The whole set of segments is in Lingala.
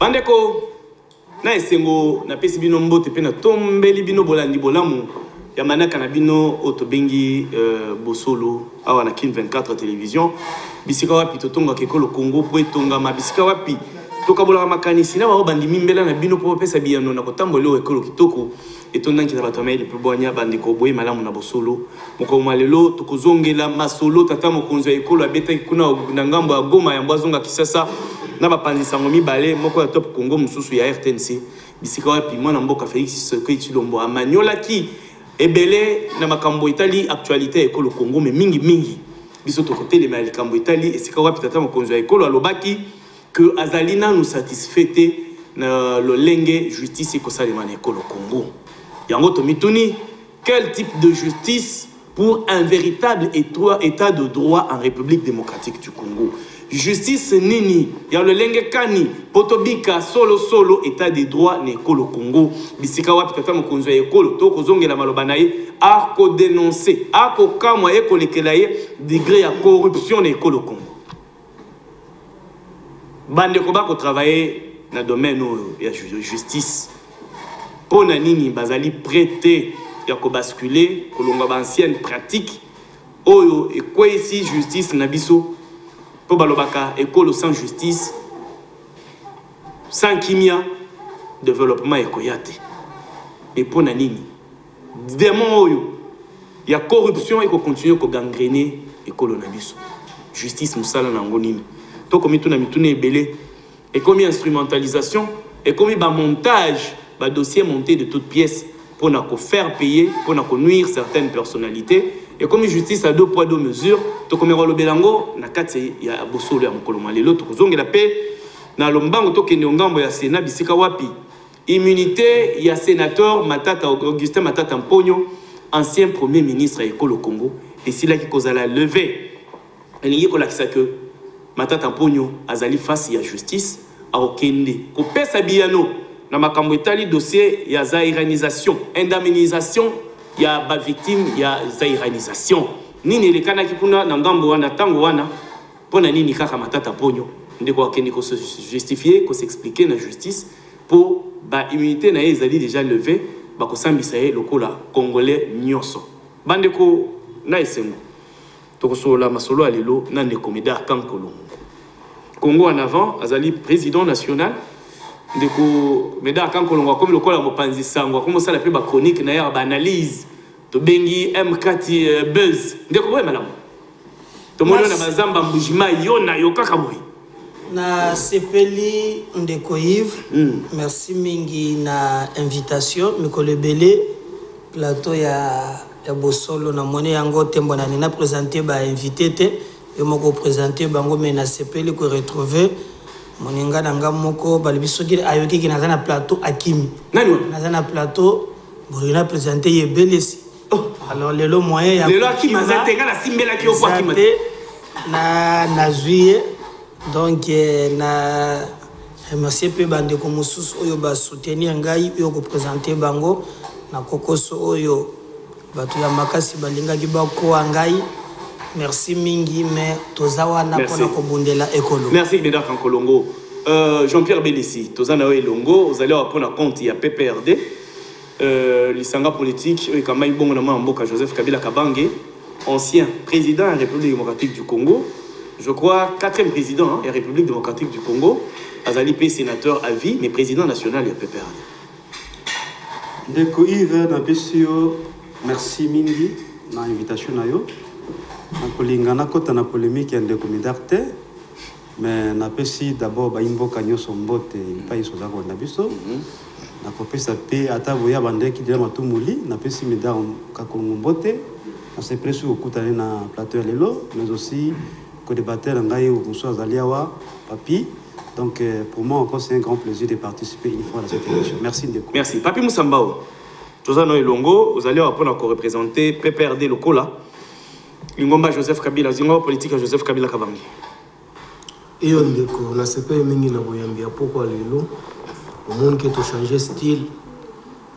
Bandeko na esengo na pesi bino mbote pe na tombeli bino bolandi bolamu ya manaka na bino otobengi bosolo awa na Kin 24 télévision bisika wapi totonga kekolo Congo po etonga mabisika wapi tokabola makanisi na ba bandi mimbela na bino po pesa biyano na kotambola ekolo kitoko etonda nkita bato maili pe boanya bandeko boye malamu na bosolo moko malelo tokozongela masolo tata mokonzo ya ekolo abeta kuna na ngambo ya Goma ya mbwazonga Kisasa na bapanzisa ngo mibale moko ya top Congo mususu ya RTNC bisika wapi mwana mboka Félix Tshisekedi Tshilombo amanyola ki ebele na makambo itali actualité ekolo Congo mais mingi biso to côté les mal kambo itali esika wapi tata mokonzo ya ekolo alobaki que azalina nous satisfaite na lolenge justice ko salema na ekolo Congo yango to mituni quel type de justice pour un véritable état de droit en République démocratique du Congo. Justice nini ya lolenge kani potobika solo état de droit ne ekolo Congo bisika wapi tata mokonzo ya ekolo to kozongela maloba na ye a ko dénoncer a ko kamwa e kolekela ye degré ya corruption na ekolo Congo bande ko ba ko travailler na domaine ya justice pona nini bazali prêté ya ko basculer kolonga ba ancienne pratique oyo ekwesi justice na biso po balobaka ekolo sans justice sans kimia développement ekoyate et pona nini démon oyo ya corruption eko continuer ko gangrener ekolo na biso justice musala na ngonini to komi tuna mitune ebele et comme instrumentalisation et comme ba montage ba dossier monté de toutes pièces pour na ko faire payer pour na ko nuire certaines personnalités et comme justice à deux poids deux mesures to comme rolo belango na kati ya bosolo ya mokolo malelo to kozongela pe na lombango to kende ngambo ya Sénat bisika wapi immunité ya sénateur Matata Augustin Matata Mponyo ancien premier ministre à ekolo Congo et c'est là qui cause la levée elingi ko lakisa que Matata Mponyo azali face ya justice a okende ko pesa biano na makambo etali dossier ya zairanisation indemnisation ya ba victime ya zairanisation nini elekana kikuna na ngambo wana tango wana pona nini kaka Matata Mponyo ndeko akende ko se justifier ko s'expliquer na justice pour ba immunité na ezali déjà levé ba ko sambisa ye lokola congolais nyonso bandeko na esengo tokosola masolo alelo na ndeko Médard Kankolongo Congo en avant azali président national ndeko Médard Kankolongo comme lokola mopanzi sango comme ça la pe ba chronique na ya ba analyse to bengi M4 buzz ndeko boye malamu to mono na bazamba mbujima yona yokaka boye na sepeli ndeko Yves merci mingi na invitation mikolo belé plateau ya bosolo na mone yango tembo na nina présenter ba invité te et moko présenter bango mais na sepeli ko retrouver moninga nanga moko balibiso ki ayoki ki na plateau akimi nani na plateau bolina présenter ye belesi alors lelo moyen ya lelo akimi mazatenga la simbela ki okwa akimi na juillet donc na remercier pe bande ko mususu oyo ba soutenir ngai yo ko présenter bango na kokoso oyo batu ya makasi balinga ki bako ngai merci mingi mais tozawa na pona ko bundela ekolo merci Médard Kankolongo Jean-Pierre Belessi tozana o elongo vous allez avoir un compte ya PPRD lisanga politique oyo kama ibongo na mboka Joseph Kabila Kabange ancien président de la République démocratique du Congo. Je crois 4e président de la République démocratique du Congo. Azali P sénateur à vie, mais président national de la PPRD. Ndeko Yves na pesio merci mingi na invitation na yo. Na kolinga na kota na polémique ya ndeko Médard te. Mais na pesi d'abord ba imboka nyoso mbote pa iso za ko na biso. Na kopesa pe ata boya bandeki de matumuli na pesi Médard Kankolongo mbote. Na se presu okutane na plateau ya lelo mais aussi que débatteur ngai Moussa Zaliawa Papi. Donc pour moi encore c'est un grand plaisir de participer une fois à cette émission. Merci Ndeko. Merci. Papi Moussambao. Tozano Elongo, vous allez apprendre à représenter PPRD Lokola. Lingomba Joseph Kabila, Zingo politique à Joseph Kabila Kabangi. Et on Ndeko, na sepe mingi na boyambia pourquoi lelo au monde qui a changé style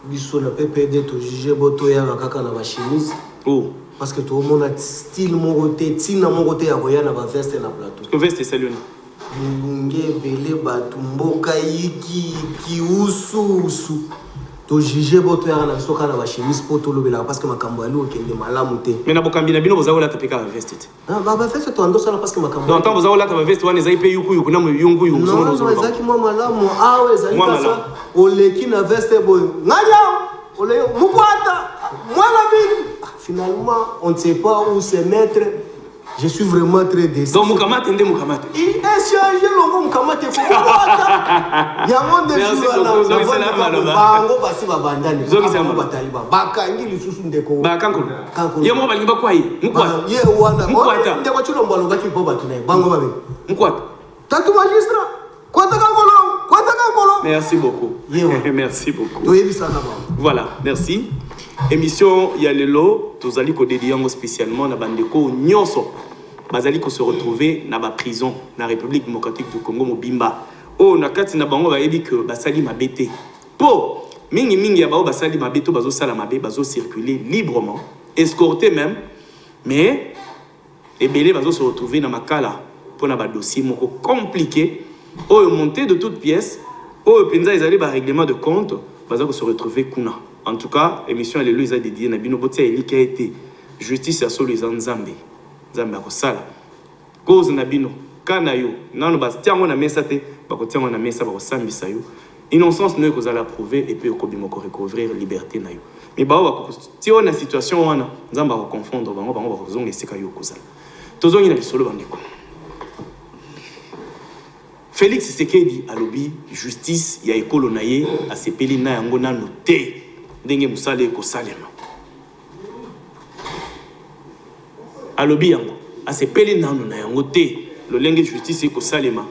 biso na PPRD to juger boto ya kaka na ba chemise. Oh. Parce que tout le monde a style mon côté, tina mon côté à Goya na ba veste na plateau. Que veste c'est lui. mulunge belé batumboka yiki kiusu to juger boto ya na soka na ba chemise poto lobela parce que makambo ali okende malamu te mais na bokambi na bino bozaola tapeka ba veste ah ba veste to ando sala parce que makambo donc tant bozaola ta veste wana ezai pe yuku na yungu non ezaki mo malamu awe ezali kasa oleki na veste boy nganya ole mukwata mwana bini finalement on ne sait pas où se mettre. Je suis vraiment très déçu. Donc Mukamate ndé Mukamate. Il échange longo Mukamate ko kwata. Yango de jour na bango basi babandani. Zoki sama bataliba. Bakangi lisusu ndeko. Bakanko. Ye mo balingi bakwai. Mukwata. Ye wana. Mukwata. Ndeko chilombo longa kipo batune. Bango babe. Mukwata. Tatu magistrat. Kwata kankolo. Merci beaucoup. Merci beaucoup. Voilà, merci. Émission Yalelo, tozali ko dédiango spécialement na bandeko nyonso. Bazali ko se retrouver na ba prison na République démocratique du Congo Mobimba. Oh na kati na bango ba yebi que basali mabete. Po mingi ya bao basali mabeto bazo sala mabe bazo circuler librement, escorter même, mais ebele bazo se retrouver na makala pour na ba dossier moko compliqué. Oh monter de toutes pièces. Oh penza ezali ba règlement de compte, bazo se retrouver kuna. En tout cas, l'émission elle est dédiée à Bino Botia et qui a été justice à solo les Nzambe. Nzambe a sala. Cause na Bino, Kanayo, non bas tiango na mesate, bako tiango na mesa bako sambi sayo. Innocence ne cause à la prouver et puis au kobimoko recouvrir liberté na yo. Mais ba bako ti on a situation wana, Nzamba va confondre bango bako zonga eseka yo kozala. Tozongi na lisolo bandeko. Félix Tshisekedi alobi justice ya ekolo na ye asepeli na yango na noté. Ndenge musale ko salema alobi yango asepeli nanu na yango te lolenge justice ko salema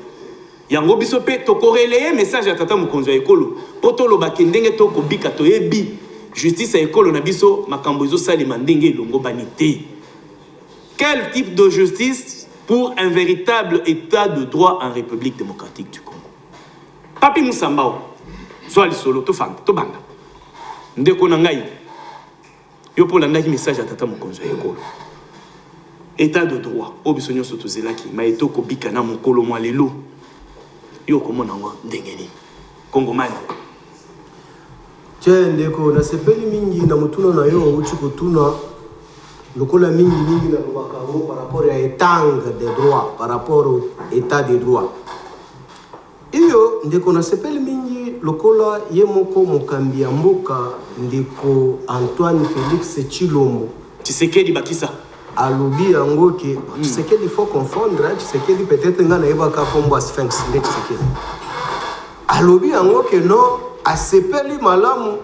yango biso pe to corrélé message ya tata mukonzo ya ekolo poto lo bakendenge to ko bika to yebi justice ya ekolo na biso makambo ezo salema ndenge longo banité. Quel type de justice pour un véritable état de droit en République démocratique du Congo? Papi Musambao soit lisolo to fanda to banda ndeko na ngai yo pour landaki message à tata mokonzo ya ekolo état de droit obiso nyonso tozelaki maeto kobika na mokolo mwa lelo yo komona ngo ndengeni kongomani tie ndeko na sepeli mingi na mutuna na yo uchi kutuna lokola mingi na lobakamo par rapport à état de droit par rapport au état de droit iyo ndeko na sepeli mingi lokola ye moko mokambi ya mboka ndeko Antoine Félix Tshilombo Tshisekedi bakisa alobi yango ke Tshisekedi faut confondre Tshisekedi peut-être nga na yebaka kombo Sphinx nde Tshisekedi alobi yango ke non asepeli malamu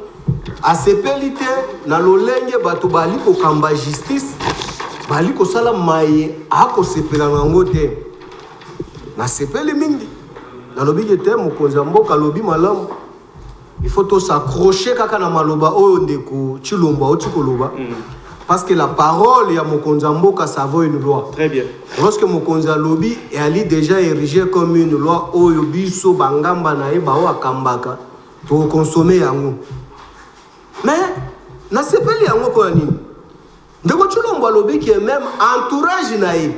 asepeli te na lolenge bato bali kokamba justice bali kosala maye akosepela nango te na sepeli mingi nalobi ke te mokonzi ya mboka alobi malamu il faut to s'accrocher kaka na maloba oyo ndeko Tshilombo oti koloba parce que la parole ya mokonzi ya mboka ça vaut une loi. Très bien. Lorsque mokonzi alobi et ali déjà érigé comme une loi oyo biso bangamba na ye bao akambaka to consommer yango mais na sepeli yango ko nini ndeko Tshilombo alobi ke même entourage na ye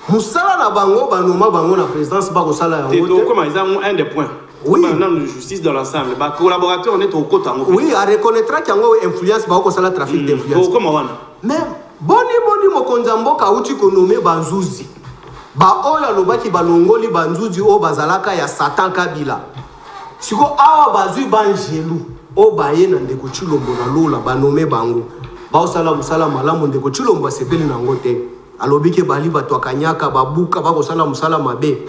musala na bango banoma bango na présidence ba kosala yango te comment ils ont un des points oui dans la justice dans l'ensemble ba collaborateur on est au côté yango oui à reconnaître qu'il yango influence ba kosala trafic d'influence comment wana mais boni mokonzi mboka uti konome banzuzi ba oyo alobaki balongoli banzuzi o bazalaka ya Satan Kabila siko awa bazui banjelu o baye na ndeko Tshilombo na lola banome bango ba osala musala malamu ndeko Tshilombo asepeli nango te alobi ke bali bato akanyaka babuka bakosala musala mabe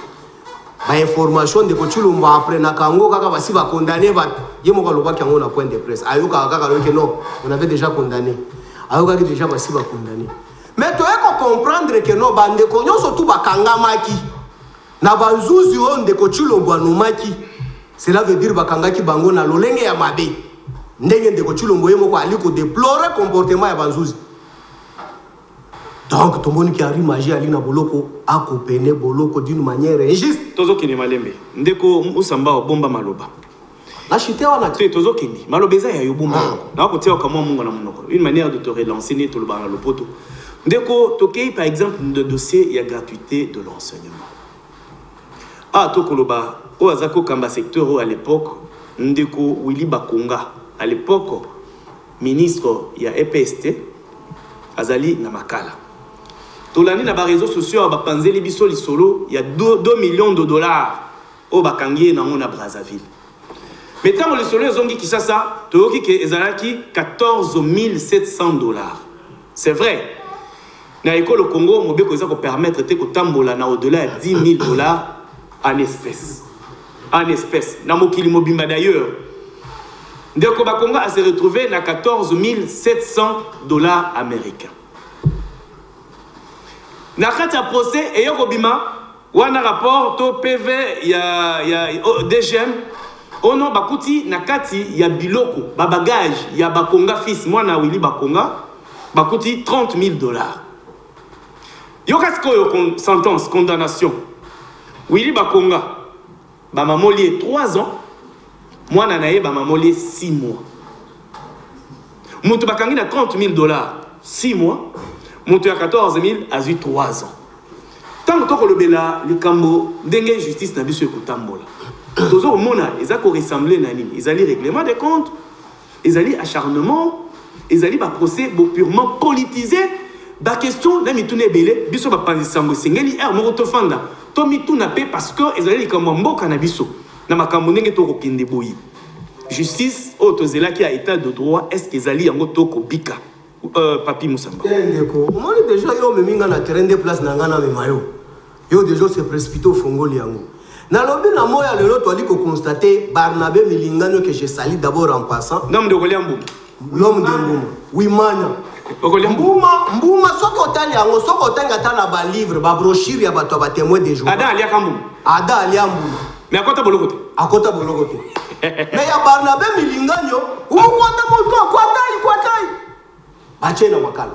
ba information ndeko Tshilombo après na kango kaka basi ba condamner bato ye moko alobaki yango na point de presse ayoka kaka loke non on avait déjà condamné ayoka déjà basi ba condamner mais to eko comprendre que non bandeko nyonso tu bakangamaki na banzuzi o ndeko Tshilombo anomaki cela veut dire bakangaki bango na lolenge ya mabe ndenge ndeko Tshilombo ye moko ali ko déplorer comportement ya banzuzi. Donc tout le monde qui arrive magie ali na boloko akopene boloko d'une manière injuste tozo kini malembe ndeko Musamba bomba maloba la chité wana te tozo kini malobeza ya yobumba na ko tia kama mungu na munoko une manière de te relancer ne to le bana lopoto ndeko tokei par exemple de dossier ya gratuité de l'enseignement Ah, Tokoloba, au Azako Kamba secteur à l'époque, Ndeko Willy Bakonga, à l'époque, ministre, il y a EPST, Azali Namakala. Tolani na ba réseaux sociaux, ba panzeli biso li solo, il y a 2 millions de dollars au Bakangi na mona Brazzaville. Mais tant le solo zongi Kisasa, Toyoki ke ezalaki 14 700 dollars. C'est vrai. Na école au Congo, mobeko ezako permettre te ko tambola na au-delà de 10 000 dollars en espèces. En espèces. Na mokili mobimba d'ailleurs. Ndeko Bakonga a se retrouvé na 14 700 dollars américains. Na kati ya procès et yokobima wana rapport to PV ya DGM ono bakuti na kati ya biloko ba bagage ya Bakonga fils mwana Willy Bakonga bakuti 30 000 dollars. Yokasko yo sentence condamnation Willy Bakonga ba mamoli 3 ans mwana naye ba mamoli 6 mois. Mutu bakangi na 30 000 dollars 6 mois. Monté à 14 000 a eu 3 ans. Tant que le bela, le cambo, dengue justice n'a vu ce que tambola. Toujours au mona, ils ont ressemblé nani. Ils allaient règlement des comptes, ils allaient acharnement, ils allaient ba procès purement politisé. Ba question n'a mis tout ne belé, biso ba panzi sambo singeli moroto fanda. To mi tout na pe parce que ils allaient comme mbo canabiso. Na makambo dengue to kokinde boyi. Justice autozela qui a état de droit, est-ce qu'ils allaient en toko bika? Papi Moussamba. Moi déjà yo me minga na terrain de place na ngana me mayo. Yo déjà se précipité au Fongoli yango. Na lobi na moya lelo to ali ko constater Barnabé Milingano que je salue d'abord en passant. L'homme de Goliamboum. L'homme de Mbouma. Oui manya. Mbouma soko tali yango soko tali ata na ba livre ba brochure ya bato ba témoin des jours. Ada alia Kamboum. Ada alia Mbouma. Mais à quoi t'as bologote? À quoi t'as bologote? Mais ya Barnabé Milingano, ou quoi t'as moto quoi taille? Bache na makala.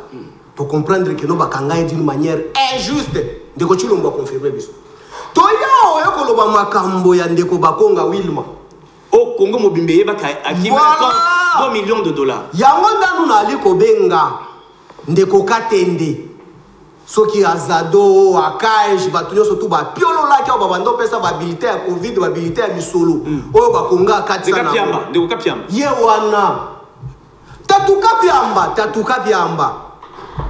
Pour comprendre que nous bakanga d'une manière injuste. Ndeko chilo mba confirmer biso. To ya oyo koloba makambo ya Ndeko Bakonga Wilma. Au Congo mobimbe yeba ka akima 2 millions de dollars. Yango ndanu na ali kobenga Ndeko Katende. Soki azado akaej batunyo surtout ba piolo la ka babando pesa ba habilité ya Covid ba habilité ya misolo. Oyo bakonga katisa na. Ndeko Kapiamba. Ye wana. Tatuka biamba.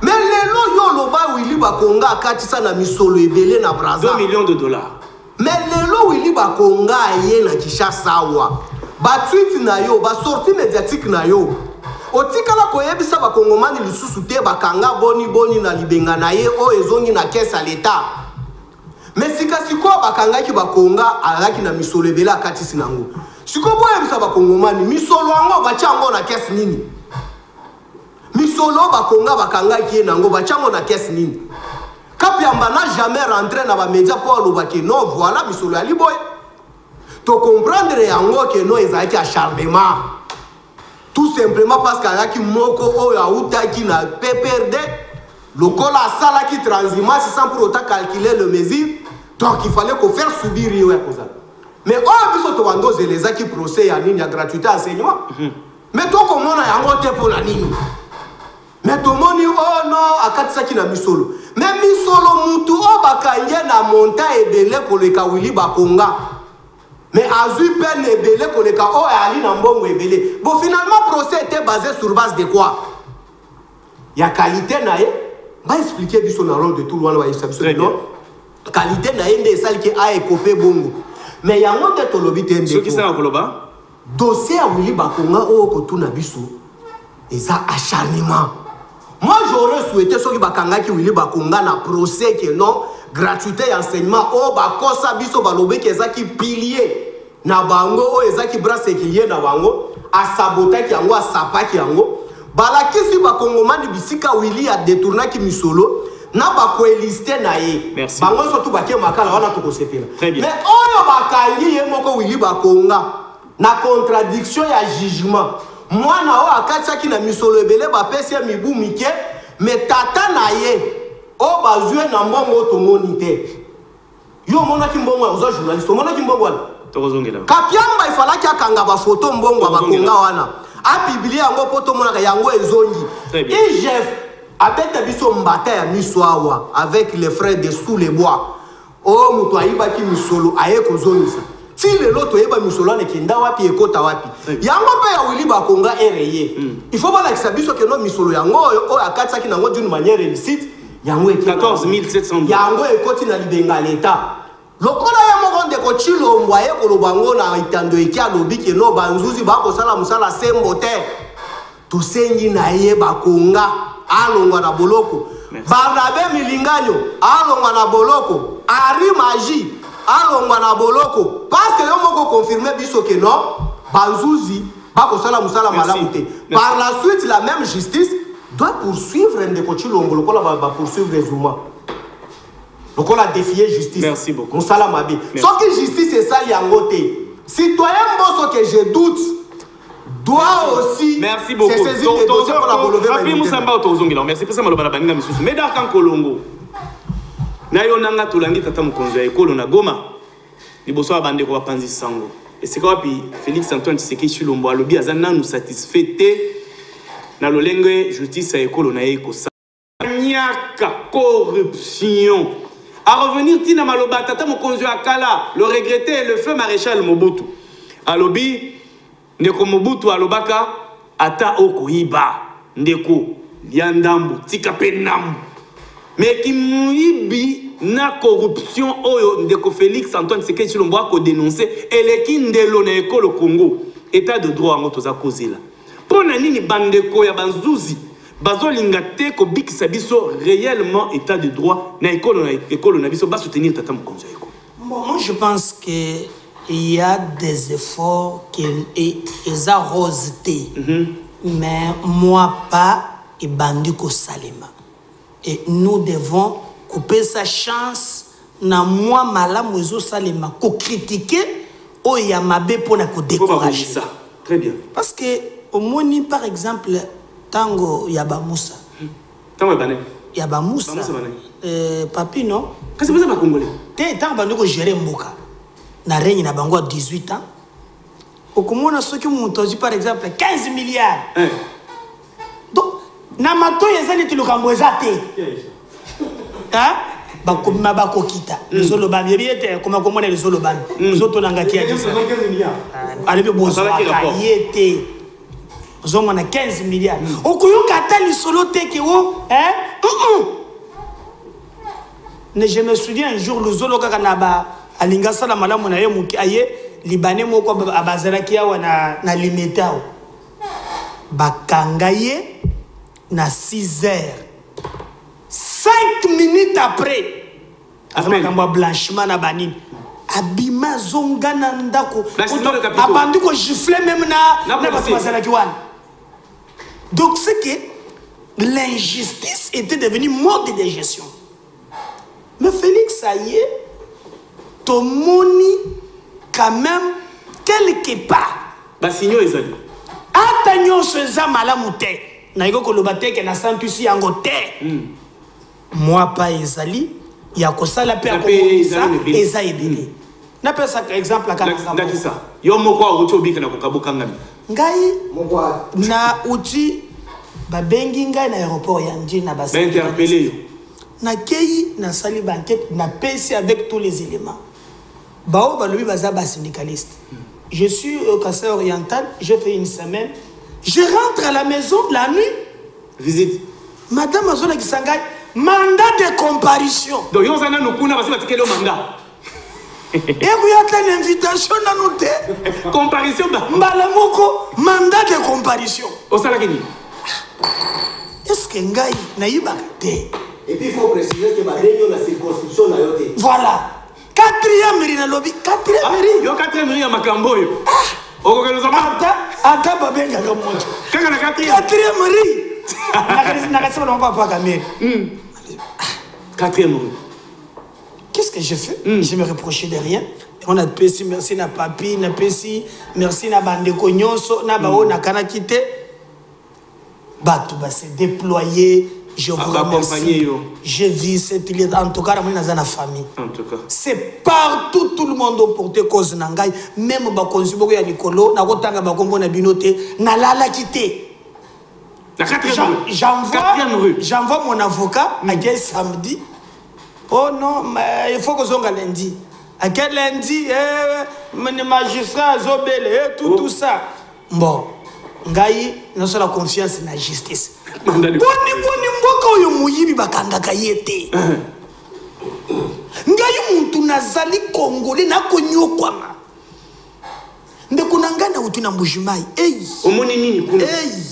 Mais lelo yo loba Willy Bakonga katisa na misolo ebele na Brazza. 2 millions de dollars. Mais lelo Willy Bakonga ye na Kinshasa wa. Ba tweet na yo, ba sortie médiatique na yo. Otikala koyebisa ba kongomani lisusu te bakanga boni na libenga na ye o ezongi na caisse à l'état. Mais siko bakanga ki Bakonga alaki na misolo ebele akatisi nango. Siko boyebisa ba kongomani misolo ango ba chango na caisse nini? Misolo Bakonga bakanga ki nango ba chango na caisse nini? Kapiamba n'a jamais rentré dans les médias pour le non, voilà, misolo ali boy. To comprendre yango que non ezaki acharnement. Tout simplement parce qu'il y a qui moko o ya utaki na PPRD, le col à sala qui transhumance sans pour autant calculer le mesure. Donc il fallait qu'on fasse subir rien comme ça. Mais oh biso to wando zeleza qui procès ya nini ya gratuité enseignement. Mais to comment na yango te pour la nini. Mais to moni oh non akatisa ki na misolo. Mais misolo mutu o bakanye na monta ebele ko le ka Willy Bakonga. Mais Azu peine ebele ko le ka o ali na mbongo ebele. Bon finalement procès était basé sur base de quoi? Il y a qualité na ye. Va expliquer biso na rôle de tout le monde va expliquer non. Qualité na ye ndé sali ki a ekopé bongo. Mais yango te tolobi te ndé. Ce qui ça en koloba? Dossier à Willy Bakonga o ko tuna biso. Eza acharnement. Moi, j'aurais souhaité ce qui bakanga ki Willy Bakonga na procès que non gratuité et enseignement o bakosa biso balobe ke ezaki pilier na bango o ezaki bras séculier na bango a sabota ki yango a sapaki yango balakisi bakongomani bisika Willy a détourné ki misolo na bakoeliste na ye bango surtout bakie makala wana tokosepela. Mais oyo bakangi ye moko Willy Bakonga na contradiction ya jugement. Moi na o akataki na misolo ebele ba pesi mibu mike mais tata na ye o bazue na mbongo to monite yo mona ki mbongo ozo journaliste mona ki mbongo wana to kozongela Kapiamba ifalaki akanga ba photo mbongo bakonga wana a publier yango poto mona yango ezongi IGF abete biso mbata ya miswawa avec les frères de sous les bois o mutu ayibaki misolo aye kozongisa ti lelo toyeba misolo anekenda wapi ekota wapi yango mpe ya Willy Bakonga ereye il faut balakisa biso ke no misolo yango oyo akatisaki nango d'une manière illicite yango 14 700 yango ekoti na libenga leta lokola ya moko ndeko Chilombo aye koloba ngo na itando eki alobi ke no banzuzi bakosala mosala sembo te tosengi na ye Bakonga alongwa na boloko Barnabe Milinganyo alongwa na boloko Ari Magie alongwa na boloko parce que yo moko confirmer biso ke non banzuzi bakosala mosala malamu te par la suite la même justice doit poursuivre ndeko Chilombo lokola ba poursuivre Zuma lokola défier justice. Merci beaucoup. Mosala mabe sauf que justice est ça yango te citoyen bosso que je doute doit aussi merci beaucoup. Se saisir des dossiers pour la relever. Merci pour ça maloba baninga misusu. Mais dans kan kolongo. Na yo nanga tolangi tata mokonzo ya ekolo na Goma. Liboso abande ko bapanzi sango. Et c'est quoi puis Félix Antoine Tshisekedi Tshilombo alobi azana nous satisfait na lolenge justice ya ekolo na eko sa. Nyaka corruption. À revenir tina maloba tata mokonzo ya kala le regretté le feu maréchal Mobutu. Alobi ndeko Mobutu alobaka ata okoyiba ndeko liandambu tika penambu mais qui muibi na corruption oyo ndeko Félix Antoine Tshisekedi Tshilombo ko dénoncer eleki ndelo na ekolo Congo état de droit ngo toza kozela pona nini bandeko ya banzuzi bazolinga te ko bikisa biso réellement état de droit na ekolo na biso ba soutenir tata mokonzo ekolo. Moi je pense que il y a des efforts qui sont arrosés, mais moi pas et bandiko salima. Et nous devons couper sa chance na moi malamu ezo salima ko critiquer o yamabe pour na ko décourager ça. Très bien. Parce que au moni par exemple tango yaba Moussa. Tango bané. Yaba Moussa. Papi non. Qu'est-ce que vous avez congolais? Té tango bandiko gérer mboka. Na règne na bango 18 ans. Okomona soki mutoji par exemple 15 milliards. Donc na mato yezali tilukambo ezate. Hein? Bakoma bakokita. Lezolo ba biete koma komona lezolo ba. Zoto nanga kia 15 milliards. Alebe bozo akayete. Zoma na 15 milliards. Okoyoka tali solo teke wo, hein? Ne je me souviens un jour le zolo kaka na ba alinga sala malamu na ye muki aye libanais moko abazalaki awa na limetao bakanga ye na 6 heures 5 minutes après azama blanchiment na banini abima zonga na ndako abandi ko gifler même na bazalaki wana. Donc c'est que l'injustice était devenue mode de gestion. Mais Félix ça y est tomoni quand même quelque part basigno ezali atanyo seza malamu te na yiko koloba te ke na santusi yango te moi pas ezali ya kosala pe akomisa eza ebele na pesa exemple akana ndakisa yo moko auti obika na kokaboka ngami ngai na uti babengi ngai na aéroport ya Njili na basi interpellé na kei na sali banquette na pesi avec tous les éléments. Bao balobi baza ba syndicaliste. Je suis au Kassai oriental, j'ai fait une semaine. Je rentre à la maison la nuit. Visite. Madame Azola Kisangay, mandat de comparution. Donc yon zana nokuna basi batikele o mandat. Et vous avez une invitation à nous. Comparution ba. Mbalamoko, mandat de comparution. O sala kini. Est-ce que ngai na yibaka te? Et puis il faut préciser que la circonscription na yote. Voilà. 4e mairie na lobby, 4e mairie. Yo 4e mairie ya makambo yo. Oko kelo zama. Ata babenga ka moto. Kaka na 4e. 4e mairie. Na kasi na papa ka mairie. 4e mairie. Qu'est-ce que je fais? Je me reprochais de rien. On a pesi merci na papi, na pesi merci na bandeko nyonso, na bao na kana kite. Bato ba se déployer. Je vous remercie. Je vis cette ligne. En tout cas, dans la famille. En tout cas. C'est partout tout le monde porté cause nangai. Même ba konsumo ya likolo, na kotanga ba kombo na binote, na lala kité. La 4e rue. J'envoie mon avocat à samedi. Oh non, mais il faut que soit lundi. À quel lundi, les magistrats, tout ça. Bon, Ngaï, nous avons la confiance dans la justice. Boni mboka oyo muyibi bakangaka yete. Ngaï muntu nazali congolais na konyokwama. Ndeko nangana utu na mbujimai. Ei. Omoni nini kuna? Ei.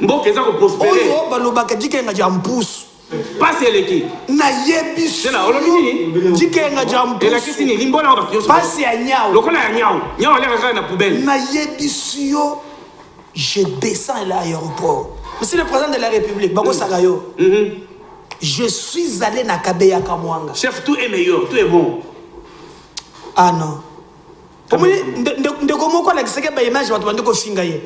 Mboka eza ko prospérer. Oyo balobaka dikenga ja mpusu. Passe eleki. Na yebisu. Tena olobi nini? Dikenga ja mpusu. Elaki sini limbola ko kiyoso. Passe ya nyao. Lokola ya nyao. Nyao aleka kaka na poubelle. Na yebisu yo. Je descends à l'aéroport. Monsieur le président de la République, Bako Sagayo. Je suis allé na Kabeya Kamwanga. Chef, tout est meilleur, tout est bon. Ah non. Ndeko moko la kiseke ba image watu bandeko finga ye.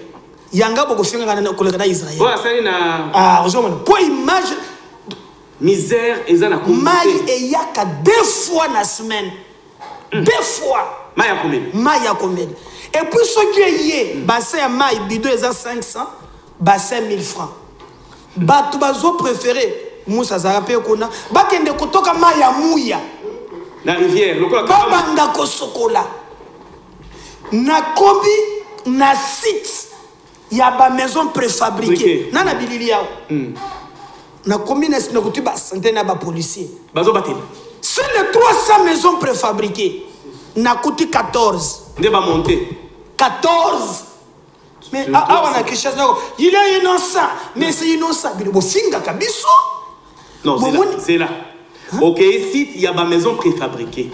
Yanga boko finga na koleka na Israël. Voilà, ça na ah, ozomona. Pour image misère eza na communauté. Mai e yaka 2 fois na semaine. 2 fois. Maya combien? Maya combien? Et puis ce qui est bassin à maï bidon est à 500, bassin 1000 francs. Batu bazo préféré Moussa Zarapé Kona, bakende kotoka maya mouya. La rivière, le quoi? Babanda ko sokola. Na kobi na site ya ba maison préfabriquée. Na na bilili yao. Na komi na site kutu ba centaine ba policier. Bazo baté. Sur les 300 maisons préfabriquées, na coûté 14. Nde ba monter. 14. Mais on a quelque chose. Il est innocent. Mais c'est innocent. Mais bon, finga kabiso. Non, c'est là. Ok, ici, il y a ma maison préfabriquée.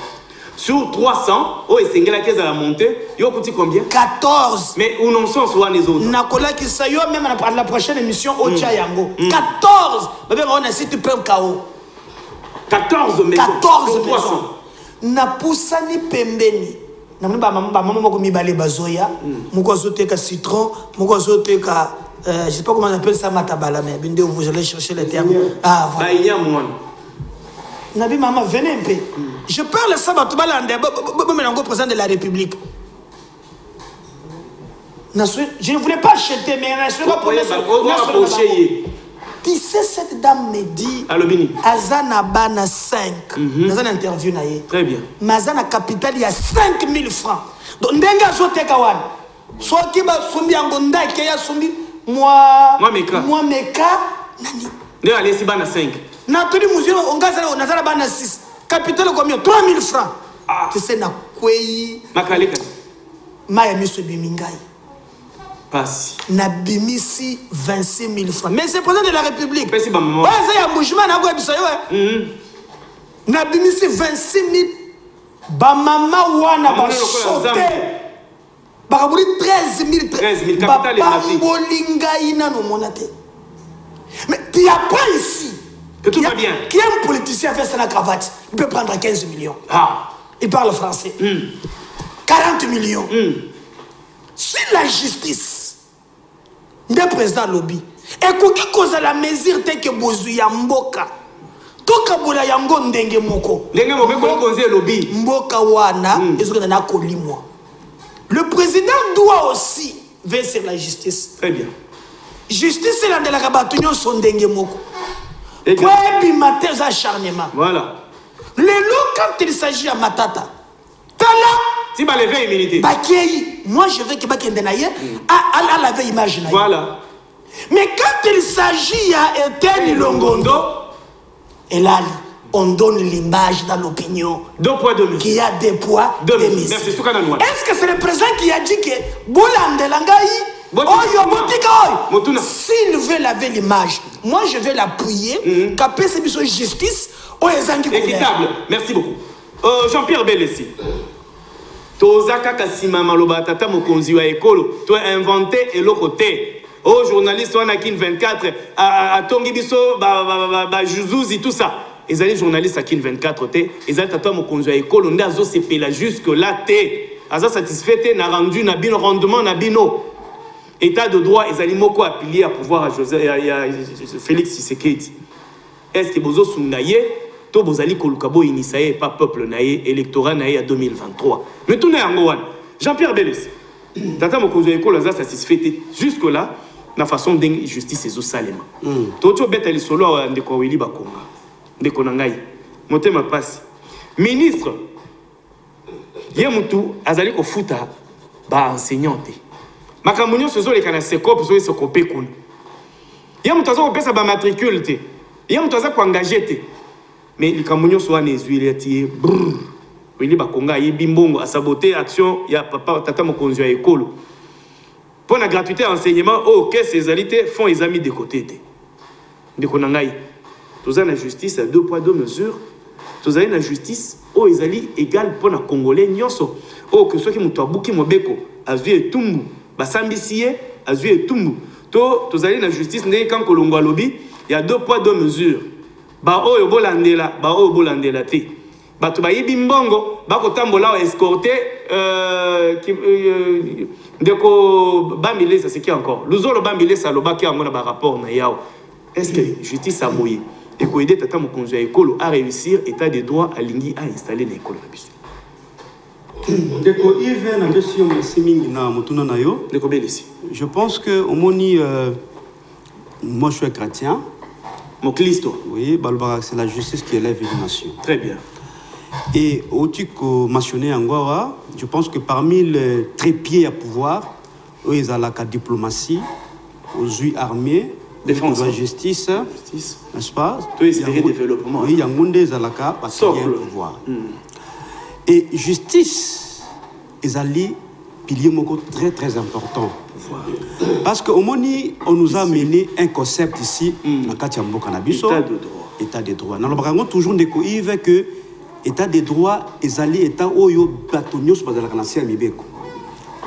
Sur 300, oh, et c'est la caisse à la montée. Yo, coûte combien? 14. Mais où non sont soit les autres? Nakola qui sa yo, même à la prochaine émission, au Tchayango. 14. Mais on a cité plein KO. 14 maisons. 14 maisons. Na poussani pembeni. Maman moko mibale bazoya moko azoteka citron moko azoteka je sais pas comment on appelle ça matabala mais binde vous allez chercher les termes ah voilà baïnia moi nabi maman venez un peu je parle ça batubala ndé menango président de la République je ne voulais pas acheter mais je ne pas approcher. Tu sais, cette dame me dit Azana Bana 5. Azana interview na ye. Très bien. Mazana capital il y a 5000 francs. Donc ndenga zo teka wan. So ki ba sumbi angonda ke ya sumbi moi meka nani. Nde allez si bana 5. Na tuli muzio ongaza nazara bana 6. Capital combien? 3000 francs. Tu sais na kwei makaleka. Maya miso bimingai. Passe. Nabimisi 26 000 francs. Mais c'est le président de la République. Merci, maman. Ouais, ça y a un mouvement, Nabimisi 26 000. Ba maman wana ba sauté. Ba kaburi 13 000. 13 000. Capital est parti. Bolinga ina no monate. Mais tu apprends ici. Que tout va bien. Qui est un politicien fait ça la cravate? Il peut prendre 15 millions. Ah. Il parle français. 40 millions. Si la justice le président lobby et koki koza la mesure te que bozu ya mboka toka bola yango ndenge moko konze lobby mboka wana ezokana na kolimwa le président doit aussi veiller sur la justice. Très bien. Justice la de la kabatunyo son ndenge moko pour bimate za acharnement. Voilà. Le lot quand il s'agit à Matata tala si ba lever immunité. Bakei, moi je veux que Bakende naye à la veille image. Voilà. Mais quand il s'agit à Etienne Longondo, et là on donne l'image dans l'opinion. 2 poids 2 mesures. Qui a des poids 2 mesures. Merci. Est-ce que c'est le président qui a dit que Boulande Langaï s'il veut laver l'image, moi je vais l'appuyer, capé c'est une justice équitable. Merci beaucoup. Jean-Pierre Bellessi. Tozaka kasima maloba tata mokonzi wa ekolo to inventé et le côté oh journaliste on a kin 24 à tongi biso ba juzuzi tout ça ils allaient journalistes à kin 24 té ils allaient tata mokonzi wa ekolo ndazo sepela jusque là té aza satisfait na rendu na bino rendement na bino état de droit ils allaient moko appeler à pouvoir à Félix Tshisekedi est-ce que bozo sungaye to bozali kolukabo inisaye pas peuple naé électorat naé à 2023 mais tout n'est en Jean-Pierre Bellessi tata mokonzi ekolo za satisfait jusque là na façon de justice ezo salema to beta lisolo ndeko wili bakonga ndeko nangai motema pasi ministre ye mutu azali kofuta ba enseignante makambo nyonso ezoleka na secope zo esekope kuna ye mutu aza kopesa ba matricule te ye mutu aza koengage te mais likambo nyonso wana ezwili ati wili bakonga yebi mbongo asabote action ya papa tata mokonzi ya ekolo pour la gratuité enseignement oh caisse ezali te fonds ezami de côté te ndeko na ngai toza na justice à 2 poids 2 mesures tozali na justice oh ezali égal pour na congolais nyonso oh que soki mutu abuki mobeko azwi etumbu basambisi ye azwi etumbu to tozali na justice ndenge kan kolongo alobi ya 2 poids 2 mesures ba oyo bolandela te bato bayibi mbongo bakotambola escorter ndeko bamilesa c'est qui encore luzolo bamilesa lobaki yango na ba rapport na yao est-ce que justice a moyen et ko aider tata mokonzi ya ekolo à réussir état de droit alingi à installer na ekolo na biso ndeko Yves na besio masimingi na mutuna na yo ndeko belisi je pense que au moni moi je suis chrétien mon Christo oui balbara c'est la justice qui élève une nation très bien. Et au tico mentionné Angoa, je pense que parmi les trépieds à pouvoir, ils ont la diplomatie, aux yeux armés, défense, la justice, n'est-ce pas? Tout est le développement. Oui, il y a un monde qui a pouvoir. Et justice, ils ont les piliers très très important. Parce qu'au Moni, on nous a amené un concept ici, dans Katiambo Cannabis, état de droit. Nous avons toujours des coïves que état de droit, ils allaient état oyo batonios bazala kanasiya mibeko.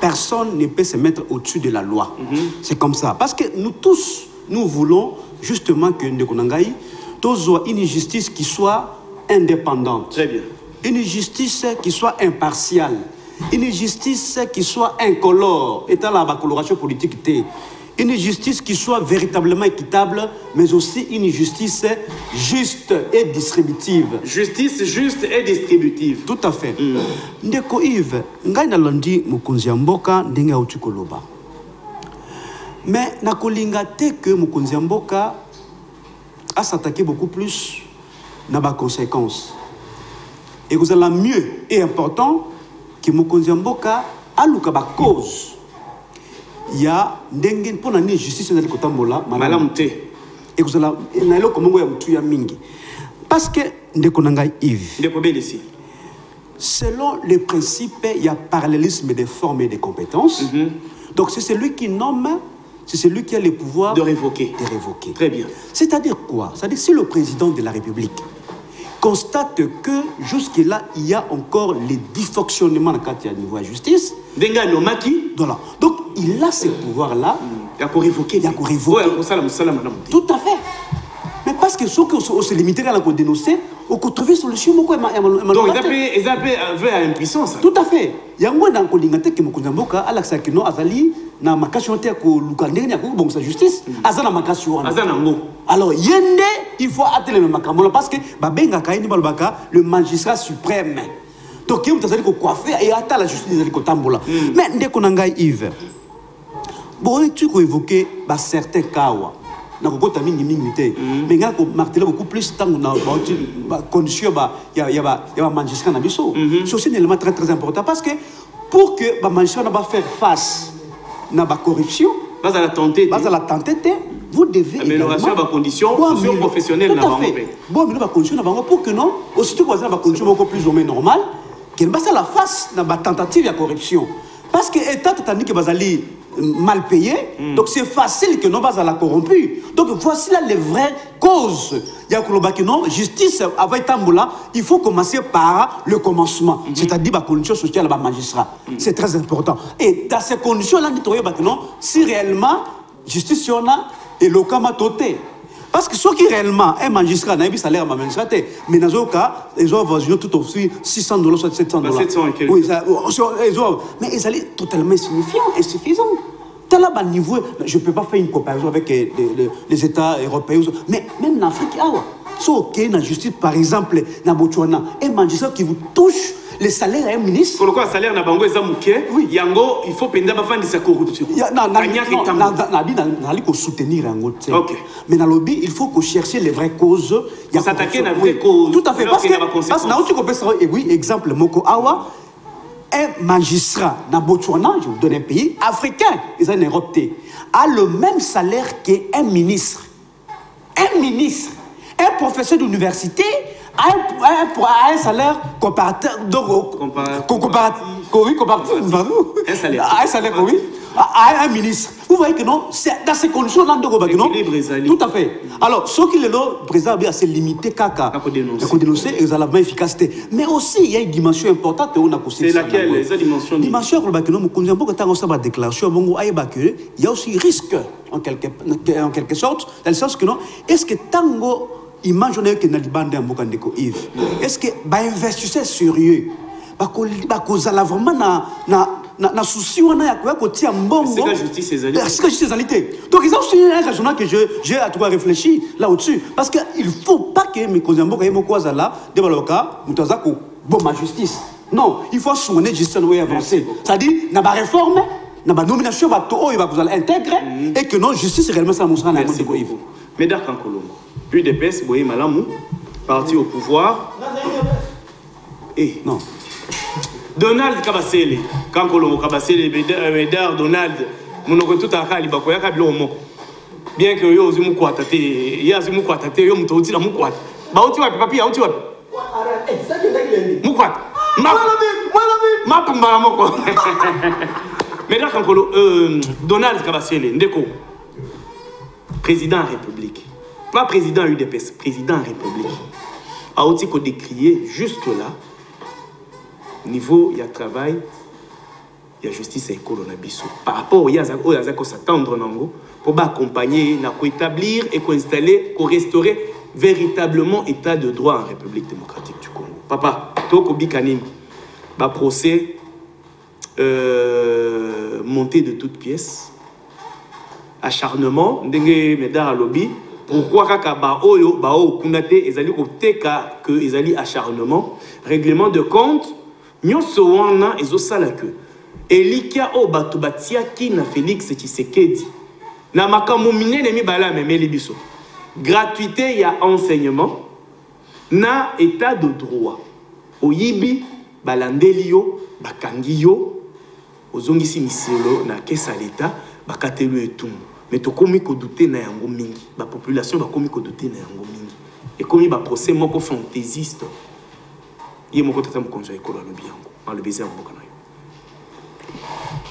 Personne ne peut se mettre au-dessus de la loi. C'est comme ça. Parce que nous tous, nous voulons justement que Ndekonangaï, tozo une justice qui soit indépendante. Très bien. Une justice qui soit impartiale. Une justice qui soit incolore. État la coloration politique. Une justice qui soit véritablement équitable, mais aussi une justice juste et distributive. Justice juste et distributive. Tout à fait. Ndeko Yves, ngai na londi mokonzi ya mboka ndenge auti koloba. Mais na kolinga te que mokonzi ya mboka a s'attaquer beaucoup plus na ba conséquences. Et vous allez mieux et important que mokonzi ya mboka a luka ba cause. Il y a des pour la justice dans le Kotambola, madame T. Et vous allez na comment vous avez mingi. Parce que Ndekonanga Yves. Ici. Selon les principes, il y a parallélisme des formes et des compétences. Donc c'est celui qui nomme, c'est celui qui a le pouvoir de révoquer. Très bien. C'est-à-dire quoi? C'est-à-dire si le président de la République constate que jusque-là, il y a encore les dysfonctionnements dans le niveau de la justice. Voilà. Donc, il a ce pouvoir-là. Il y a qu'à révoquer. Tout à fait. Mais parce que ceux qui se limité à la dénoncer, on peut trouver solution. Donc, ils avaient à impuissance. Tout à fait. Il y a un moment dans le temps que Mokunzamboka a l'accès à Azali, na makassion te ko lukandenge ya ko sa justice, azana makassion. Alors, yende, il faut atteler le makambola parce que babenga kaini balbaka le magistrat suprême. Donc, il faut coiffer et attendre la justice de Kotambola. Mais ndeko nanga Yves. Bon, tu peux évoquer certains cas. Mais il y a beaucoup plus de conditions. Il y a un magistrat. C'est aussi un élément très très important parce que pour que le magistrat ne fasse face à la corruption, vous devez amélioration des conditions professionnelles. Bon, pour que non, aussitôt que vous avez des conditions beaucoup plus ou moins normales, qu'il passe à la face de la tentative de corruption. Parce que l'État tandis que vous allez mal payé, donc c'est facile que nous va la corrompu. Donc voici là les vraies causes. Il y a que non, justice avec Tambola, il faut commencer par le commencement, c'est-à-dire la condition sociale de magistrat. C'est très important. Et dans ces conditions-là, si réellement justice on a et le cas toté. Parce que ceux qui réellement un magistrat n'a pas salaire à magistrat, mais dans ce cas, ils ont vendu tout aussi $600, soit $700. Oui, mais ils allaient totalement insuffisant. Tel niveau, je ne peux pas faire une comparaison avec les États européens, mais même en Afrique, si ok, la justice, par exemple, dans Botswana, un magistrat qui vous touche le salaire à un ministre. Pour le coup, le salaire n'a pas de mouké. Oui. Yango, il faut pendant avant de sa corruption. Soutenir un autre. Ok. Mais dans le lobby, il faut qu'on cherche les vraies causes. Il faut s'attaquer à la vraie cause. Tout à fait. Parce que, oui, exemple, Moko Awa, un magistrat dans Botswana, je vous donne un pays africain, ils ont Europe, a le même salaire qu'un ministre. Un ministre, un professeur d'université a un salaire comparatif. Un salaire. Un salaire, oui. À un ministre. Vous voyez que non, c'est dans ces conditions-là, non? Tout à fait. Alors, ce qui est là, le président c'est limité, caca. Il faut dénoncer et ils ont la même efficacité. Mais aussi, il y a une dimension importante. C'est laquelle? Les dimensions. Dimension, il y a aussi risque, en quelque sorte, dans le sens que non, est-ce que tango, imaginez que est-ce que investisseur sérieux, parce que vraiment na souci on a quoi côté mbongo c'est la justice égalité. Donc ils ont aussi un raisonnement que j'ai à toi réfléchir là au-dessus parce que il faut pas que mes kozambo ka yemo kwaza là de baloka mutaza ko bon ma justice. Non, il faut soigner justice nous avancer. C'est-à-dire na ba réforme, na ba nomination ba to il va vous intégrer et que non justice réellement ça monstra na merci beaucoup. Médard Kankolongo. UDPS boye malamu parti au pouvoir. Et non. Donald Kabasele, quand Colombo Kabasele, Médard, Donald, mon oncle tout à Kali, Bakoya Kablomo. Bien que yo zimu kwatate, ya zimu kwatate, yo mutoti la mukwat. Ba uti wapi papi, uti wapi? Mukwat. Mapumba moko. Médard Kankolo, Donald Kabasele, Ndeko. Président République. Pas président UDPS, président République. A outi ko décrier juste là. Niveau, il y a travail, il y a justice et colonabiso. Par rapport il y a s'attendre pour accompagner, pour établir et pour installer, pour restaurer véritablement l'état de droit en République démocratique du Congo. Papa, Toko Bikanim, bah procès monté de toutes pièces, acharnement, dengue medar à lobby. Pourquoi kaka ba oyo ba o kunate ezali ko teka que ezali acharnement, règlement de compte. Nyoso wana ezosala que elikia o bato batiaki na Félix Tshisekedi na makambo minene mibala memeli biso gratuité ya enseignement na état de droit oyibi balandeli yo bakangi yo ozongisi miselo na kesa l'état bakatelu etumu mais tokomi ko douter na yango mingi ba population bakomi ko douter na yango mingi et komi ba procès moko fantaisiste.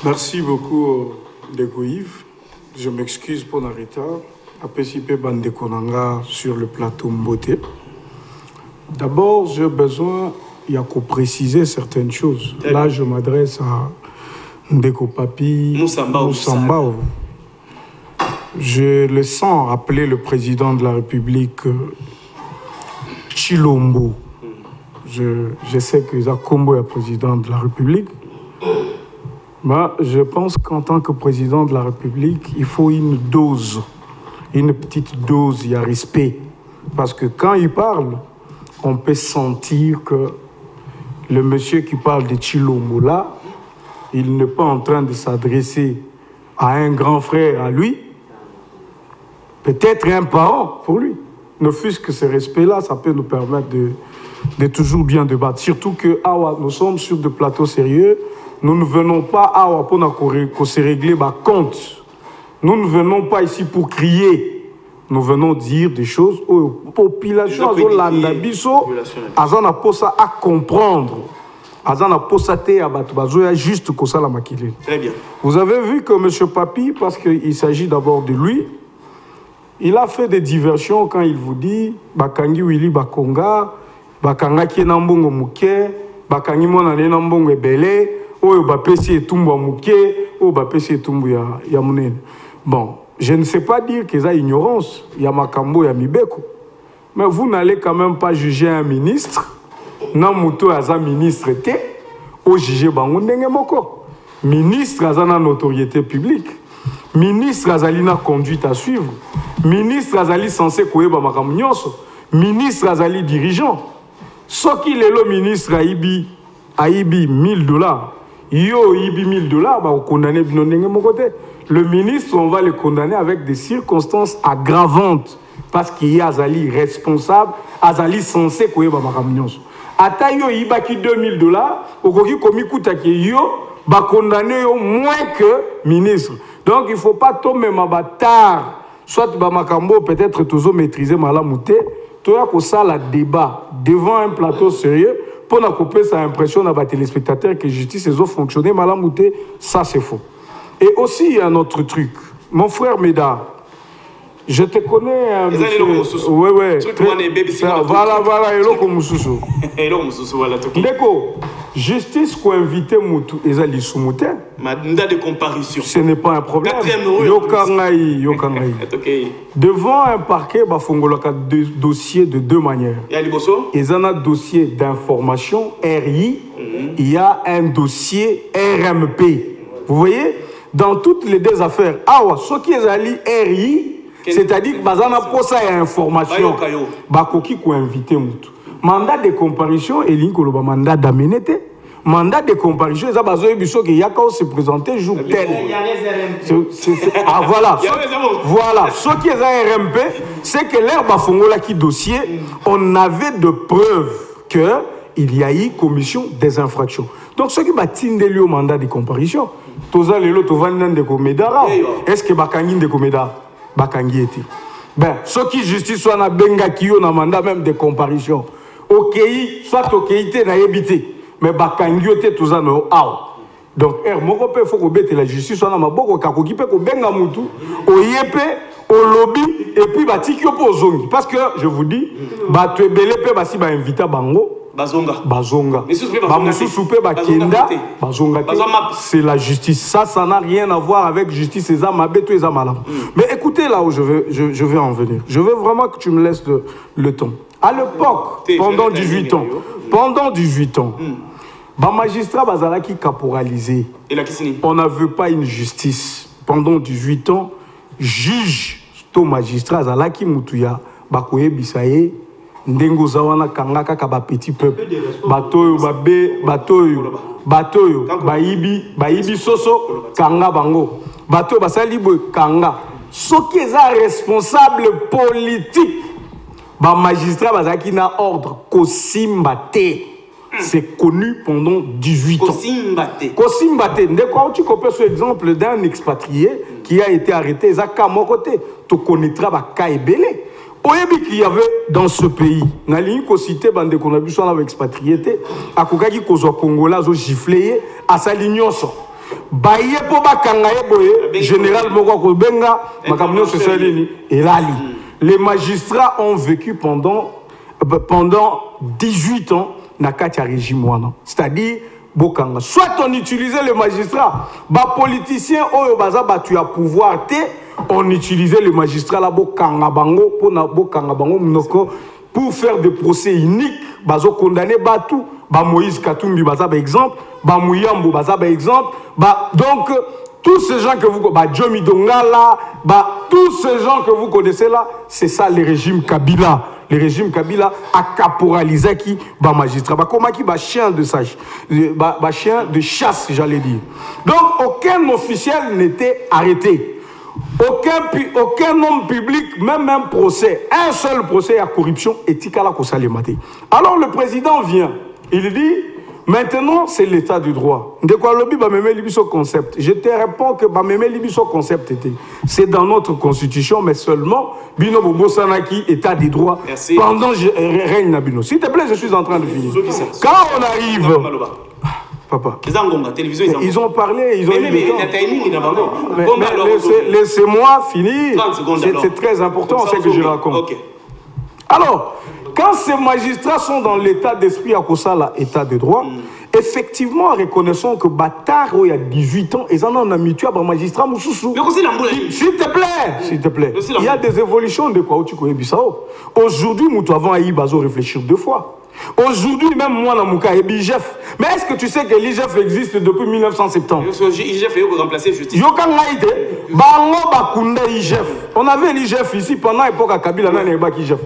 Merci beaucoup, Ndeko Yves. Je m'excuse pour le retard. Apesipe Bandeko Nanga sur le plateau Mbote. D'abord, j'ai besoin de préciser certaines choses. Là, je m'adresse à Ndeko Papi Moussambao. Je le sens appeler le président de la République Chilombo. Je sais que Zakombo est président de la République. Mais je pense qu'en tant que président de la République, il faut une dose, une petite dose, il y a respect. Parce que quand il parle, on peut sentir que le monsieur qui parle de Chilombo là, il n'est pas en train de s'adresser à un grand frère à lui, peut-être un parent pour lui. Ne fût-ce que ce respect-là, ça peut nous permettre de toujours bien débattre. Surtout que nous sommes sur des plateaux sérieux. Nous ne venons pas pour se régler ma compte. Nous ne venons pas ici pour crier. Nous venons dire des choses aux populations à comprendre. Juste comme ça la maquille. Très bien. Vous avez vu que M. Papi, parce qu'il s'agit d'abord de lui, il a fait des diversions quand il vous dit Bakangi Willy Bakonga, Bakanga qui est Nambongo Mouké, Bakangi Monane Nambongo Ebele, Oyo Bapesi et Tumbo Mouké, Oyo Bapesi et Tumbo Yamunen. Bon, je ne sais pas dire qu'il y a ignorance, il y a Makambo, il y a Mibeko. Mais vous n'allez quand même pas juger un ministre, Namuto Aza ministre était, au juger Bangoundenge Moko. Ministre Aza na notoriété publique. Ministre Azalina conduite à suivre. Ministre Azali censé koyeba makambo nyonso. Ministre Azali dirigeant. Ce qu'il est le ministre Aïbi aibi 1000 $, yo ibi 1000 $, bah on condamne mon côté. Le ministre, on va le condamner avec des circonstances aggravantes parce qu'il y a Azali responsable, Azali censé quoi ba makamnyonso. Ata yo iba ki 2000 $, okoki komi kutaki yo ba condamner yo moins que ministre. Donc il faut pas tomber ma bâtard, soit ba makambo peut-être toujours maîtriser malamouté, toi ko ça la débat devant un plateau sérieux pour na couper sa impression à ba téléspectateurs que justice les autres fonctionner malamouté, ça c'est faux. Et aussi, il y a un autre truc. Mon frère Médard, je te connais. Oui, oui. Voilà, Ndeko, justice qui a invité Moutou, et ça, de comparution. Ce n'est pas un problème. Devant un parquet, il y a deux dossiers de deux manières. Il y a un dossier d'information, RI, il y a un dossier RMP. Vous voyez? Dans toutes les deux affaires, ce qui est allé RI, c'est-à-dire que bazana posa et information, bakoki ko invité mutu. Mandat de comparution et l'inkoloba mandat d'amenete. Mandat de comparution, ça bazo ebiso que yaka se présenter jour tel. Ah voilà. Voilà. Ce qui est à RMP, c'est que l'herbe a fongola qui dossier, on avait de preuves que il y a eu commission des infractions. Donc ce qui va tindé au mandat de comparution. Toza lelo tovandan de komedara. Est-ce que bakangi de komeda bakangi eti? Ben, ce qui justice soit na benga kiyo na mandat même de comparution. OK, soit OK té na yebité, mais bakangi oté toza no aw. Donc moko pe faut que la justice soit na maboko kakoki pe ko benga mutu, oyepe, au lobby et puis batiki opozongi parce que je vous dis, ba to belé pe basi ba invita bango Bazonga. C'est la justice. Ça n'a rien à voir avec justice et Zamabé, et Zamalam. Mais écoutez là où je vais en venir. Je veux vraiment que tu me laisses le temps. À l'époque, pendant 18 ans, bah magistrat bazala qui caporalisé. On n'avait pas une justice. Pendant 18 ans, juge, to magistrat zala qui mutuya, bakoye bisaye. Ndengo zawana kangaka kaba petit peuple batoyo baibi soso kanga bango batoyo basali boy kanga soki eza responsable politique ba magistrat bazaki na ordre kosimbate. C'est connu pendant 18 ans. Kosimbate. Ndeko tu copies ce exemple d'un expatrié qui a été arrêté ezaka mon côté. Tu connaîtras ba kaibele. Il y avait dans ce pays, na ligne ko cité bande qu'on a vu sur la expatriété, a kokaki ko zo congolais zo giflé à sa lignonso. Baye po ba kangaye boye, général moko ko benga makamno se salini et lali. Les magistrats ont vécu pendant 18 ans na katia régime wana. C'est-à-dire bokanga. Soit on utilisait les magistrats, ba politiciens oyo baza batu ya pouvoir te. On utilisait les magistrats là pour faire des procès uniques, bazo condamné Batou, ba Moïse Katumbi baza par exemple, ba Mouyambo baza par exemple, donc tous ces gens que vous Jomi Dongala, tous ces gens que vous connaissez là, c'est ça le régime Kabila. Le régime Kabila a caporalisé qui magistrat, comment qui chien de sage, chien de chasse j'allais dire. Donc aucun officiel n'était arrêté. Aucun homme public, même un procès, un seul procès à corruption éthique à la Kosalemate. Alors le président vient, il dit, maintenant c'est l'état du droit. De quoi lobby va me libiso concept. Je te réponds que va me libiso concept était. C'est dans notre constitution, mais seulement Bino Bobo Sanaki, état du droit. Merci. Pendant règne Nabino. S'il te plaît, je suis en train de finir. Quand on arrive. Papa. Ils ont parlé, ils ont eu le temps. Laissez-moi finir. C'est très important, c'est que je raconte. Okay. Alors, quand ces magistrats sont dans l'état d'esprit à Kosala, état de droit, effectivement, reconnaissons que Batard, il y a 18 ans, ils en ont habitué à magistrat Moussoussou. S'il te plaît, il y a des évolutions de quoi tu connais Bissau. Aujourd'hui, nous avons à Ibazo réfléchir 2 fois. Aujourd'hui, même moi, dans mon cas, l'IGF. Mais est-ce que tu sais que l'IGF existe depuis 1970? L'IGF est remplacé justice. On avait l'IGF ici pendant l'époque à Kabila, on avait l'IGF.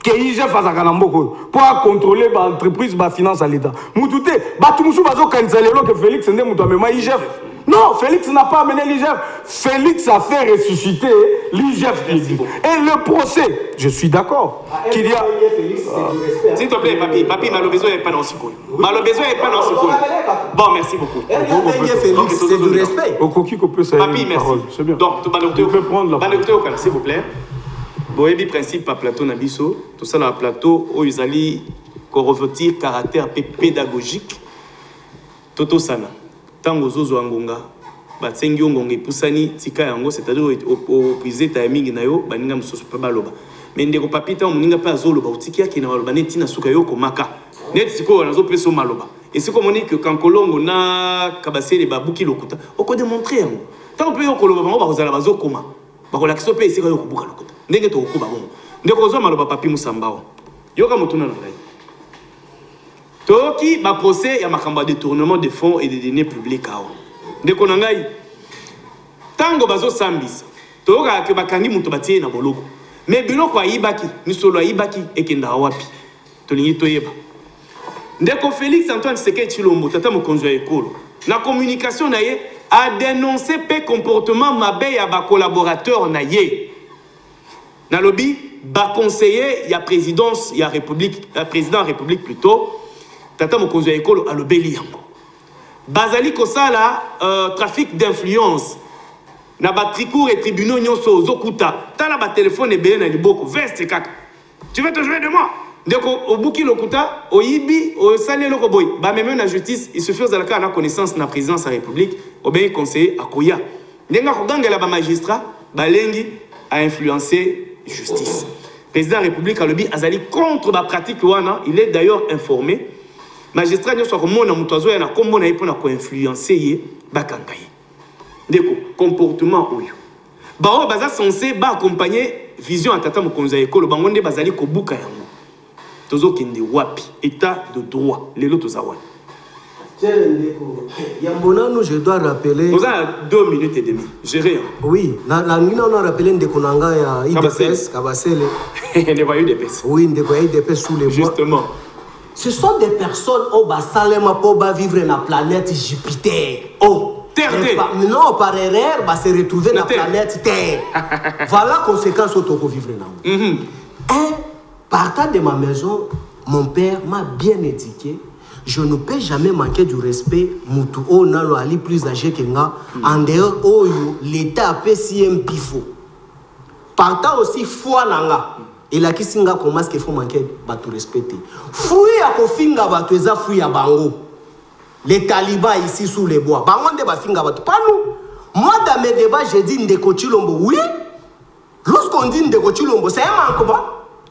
que IGF a Zakanamboko pour contrôler l'entreprise, la finance à l'État. Moutouté, Batoumoussou Bazo Kanzalelo que Félix n'est pas IGF. Non, Félix n'a pas amené l'IGF. Félix a fait ressusciter l'IGF. Et le procès, je suis d'accord qu'il y a... S'il te plaît, papi, Malobezo n'est pas dans ce coup. Malobezo n'est pas dans ce coup. Bon, merci beaucoup. Félix, c'est du respect. Papi, merci. C'est bien. Donc, tu peux prendre la parole. S'il vous plaît. Boebi principe à plateau Nabiso, tout ça dans le plateau, où ils allaient revêtir caractère pédagogique. Toto Sana. Tango Zozo Angonga, Batsengi Ongonga Poussani, Tika Yango, c'est-à-dire au prisé timing nayo, Baninga Msoso Pabaloba. Mais ndeko papita, on n'a pas Zoloba, ou Tikia qui n'a pas Netina Sukayo Komaka. Net Siko, on a zopé son maloba. Et c'est comme on dit que quand Kolongo na Kabassé les babouki lokuta, on peut démontrer. Tant que on Koloba, on va aux Alabazo Koma. Bakola qui s'opère ici, on va au lokuta. N'est-ce pas au Kuba bon. Ndeko Zo Maloba Papi Moussambao. Yoga Motuna Nalai. Toki ba procès ya makamba détournement de fonds et de données publiques awo. Ndeko nangai tango bazo sambisa. Toka ke bakangi muto batie na boloko. Mais biloko ayibaki, ni solo ayibaki ekenda wapi. Tolingi toyeba. Ndeko Félix Antoine Tshisekedi Tshilombo tata mokonzi ya ekolo. Na communication na ye a dénoncé pe comportement mabe ya ba collaborateur na ye. Na lobby ba conseiller ya présidence ya république, président république plutôt. Tata mokonzi ya ekolo alobeli yango. Bazali kosala trafic d'influence. Na ba trikour et tribunaux nyonso ozokuta. Tala ba téléphone ebele na liboko veste kaka. Tu veux te jouer de moi? Ndeko obuki lokuta oyibi osali loko boy. Ba même na justice, il suffit zalaka na connaissance na présidence de la République, obéi conseiller akoya. Ndenga kogangela ba magistrat balengi a influencer justice. Président de la République alobi azali contre ba pratique wana, il est d'ailleurs informé. Magistrat nyonso akomona mutu azoya na kombo na ye mpona koinfluencer ye bakanga ye. Ndeko comportement oyo baoyo baza censé accompagner vision ya tata mokonzi ya ekolo bango nde bazali kobuka yango tozokende wapi état de droit lelo toza wana. Yambonano, je dois rappeler. Vous avez 2 minutes et demie. Géré. Oui, on a rappelé Ndekonanga ya IDPS, Kabasele. Il n'y a pas eu d'EPS. Oui, il n'y a pas eu d'EPS sous les bois. Justement. Ce sont des personnes au Basalema pour vivre dans la planète Jupiter. Oh, Terre. Non, par erreur, va se retrouver dans la planète Terre. Voilà la conséquence au Toko vivre là. Partant de ma maison, mon père m'a bien éduqué. Je ne peux jamais manquer du respect. Moutou o nalo ali plus âgé que moi. En dehors, l'État a fait si un pifo. Partant aussi, foi nanga. Et là, qui singa comment est-ce qu'il faut manquer de respecter. Fouille à kofinga batueza fouille à bango. Les talibans ici sous les bois. Bango de bafinga batu. Pas nous. Moi, dans mes débats, j'ai dit Ndeko Tshilombo. Oui. Lorsqu'on dit Ndeko Tshilombo, c'est un manquement.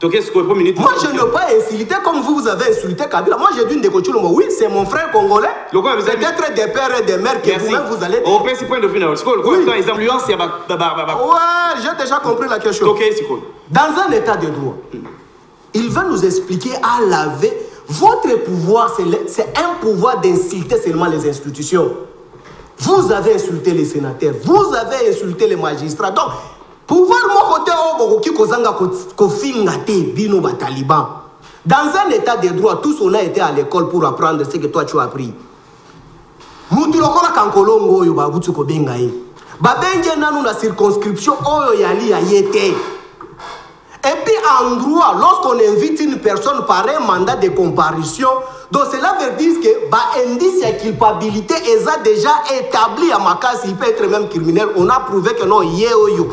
Moi, je ne veux pas insulter comme vous avez insulté Kabila. Moi, j'ai dit Ndeko Tshilombo. Oui, c'est mon frère congolais. Peut-être des pères et des mères que vous-même vous allez dire. Au principe, point de vue, ils influencent. Ouais, j'ai déjà compris la question. Dans un état de droit, il va nous expliquer à laver. Votre pouvoir, c'est un pouvoir d'insulter seulement les institutions. Vous avez insulté les sénateurs, vous avez insulté les magistrats. Donc, pouvoir taliban. Dans un état de droit, tous on a été à l'école pour apprendre ce que toi tu as appris. La circonscription et puis en droit, lorsqu'on invite une personne par un mandat de comparution, donc cela veut dire que l'indice de culpabilité est déjà établi à ma case, il peut être même criminel. On a prouvé que non, yo.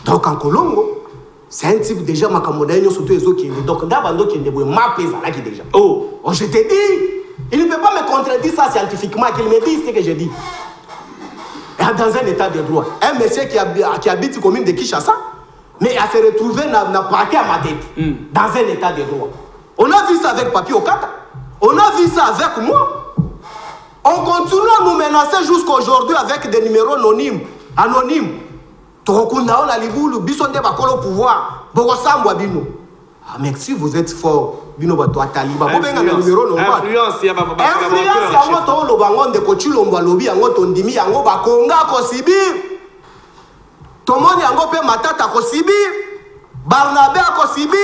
Donc en Colombo, c'est un type déjà makamodène surtout les autres qui donc d'abord qui ne veut pas peser déjà. Oh, je t'ai dit, il ne peut pas me contredire ça scientifiquement, qu'il me dise ce que j'ai dit. Et dans un état de droit, un monsieur qui habite commune de Kinshasa, mais à se retrouver dans le parquet à ma tête, dans un état de droit. On a vu ça avec Papi Okata, on a vu ça avec moi. On continue à nous menacer jusqu'à aujourd'hui avec des numéros anonymes. Tokunda on a liboulu bisonde bakolo pouvoir bokosambwa bino. Ah mais si vous êtes fort bino bato ataliba bobenga na numéro no influence ya baba influence ya moto lo bango Ndeko Tshilombo lobi yango tondimi yango bakonga ko sibir tomoni yango pe matata ko sibir Barnabé a kosibi.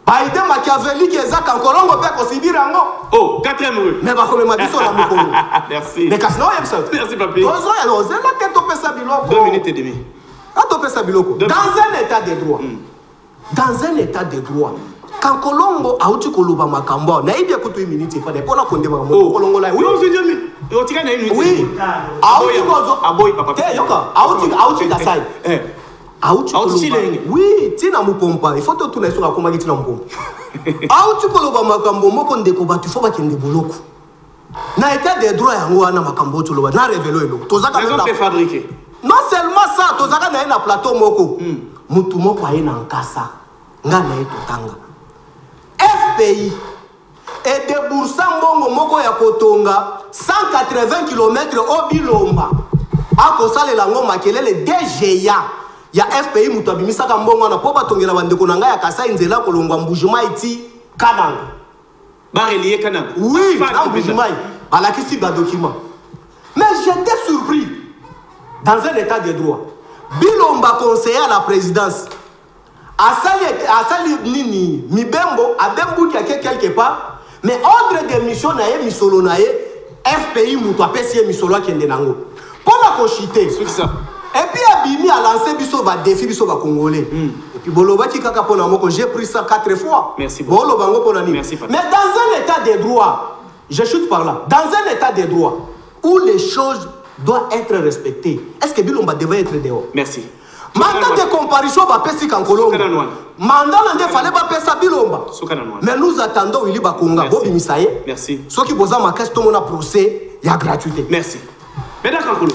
Baïde Machiavelli qui est à Kankolongo peut kosibi rango. Oh, 4e rue. Mais bah comme ma biso la mokolo. Merci. Mais kasno yem ça. Merci papi. Tozo ya no, c'est là que to pesa biloko. 2 minutes et demie. To pesa biloko. Dans un état de droit. Dans un état de droit. Quand Kolongo a outi koloba makambo, na ibi akutu minute pas de pona konde makambo. Kolongo la. Oui, on fait 2 minutes. On tire na une minute. Oui. A outi kozo. Aboy papa. Te yoka, a outi kasai. Auti oui, tina mupompa. Il faut que tu n'aies pas comment tina mupompa. Auti koloba makambo moko ndeko batu fo bakende boloko. Na état de droit yango wana makambo tu loba na révélo elo. Tozaka raison de fabriquer. Non seulement ça, tozaka na na plateau moko. Mutu moko aye na nkasa. Nga na etotanga. FPI et de Boursambongo moko ya kotonga 180 km au Bilomba. Ako sale lango makelele DGA. Ya FPI mutu abimisaka mbongo na po batongela bandeko na ngai ya Kasai nzela kolongwa Mbujuma iti Kananga. Ba relier Kananga. Oui, na Mbujuma. Balakisi ba document. Mais j'étais surpris dans un état de droit. Bilomba conseiller à la présidence. Asali nini Mibembo abembu quelque part mais ordre de mission na ye misolo na ye FPI mutu apesi misolo kende nango. Pour la conchiter. C'est ça. Et puis Abimi a lancé biso ba défi biso ba congolais. Et puis Boloba qui kaka pona moko j'ai pris ça 4 fois. Merci beaucoup. Boloba ngo pona ni. Merci papa. Mais dans un état de droit, je chute par là. Dans un état de droit où les choses doivent être respectées. Est-ce que Bilomba devait être dehors? Merci. Mandat de comparution va pesi Kankolongo. Mandat n'ande fallait pas pesa Bilomba. Mais nous attendons Willy Bakonga. Bobi Misaye. Merci. Ce qui pose ma question mon procès, il y a gratuité. Merci. Mesdames Kankolo,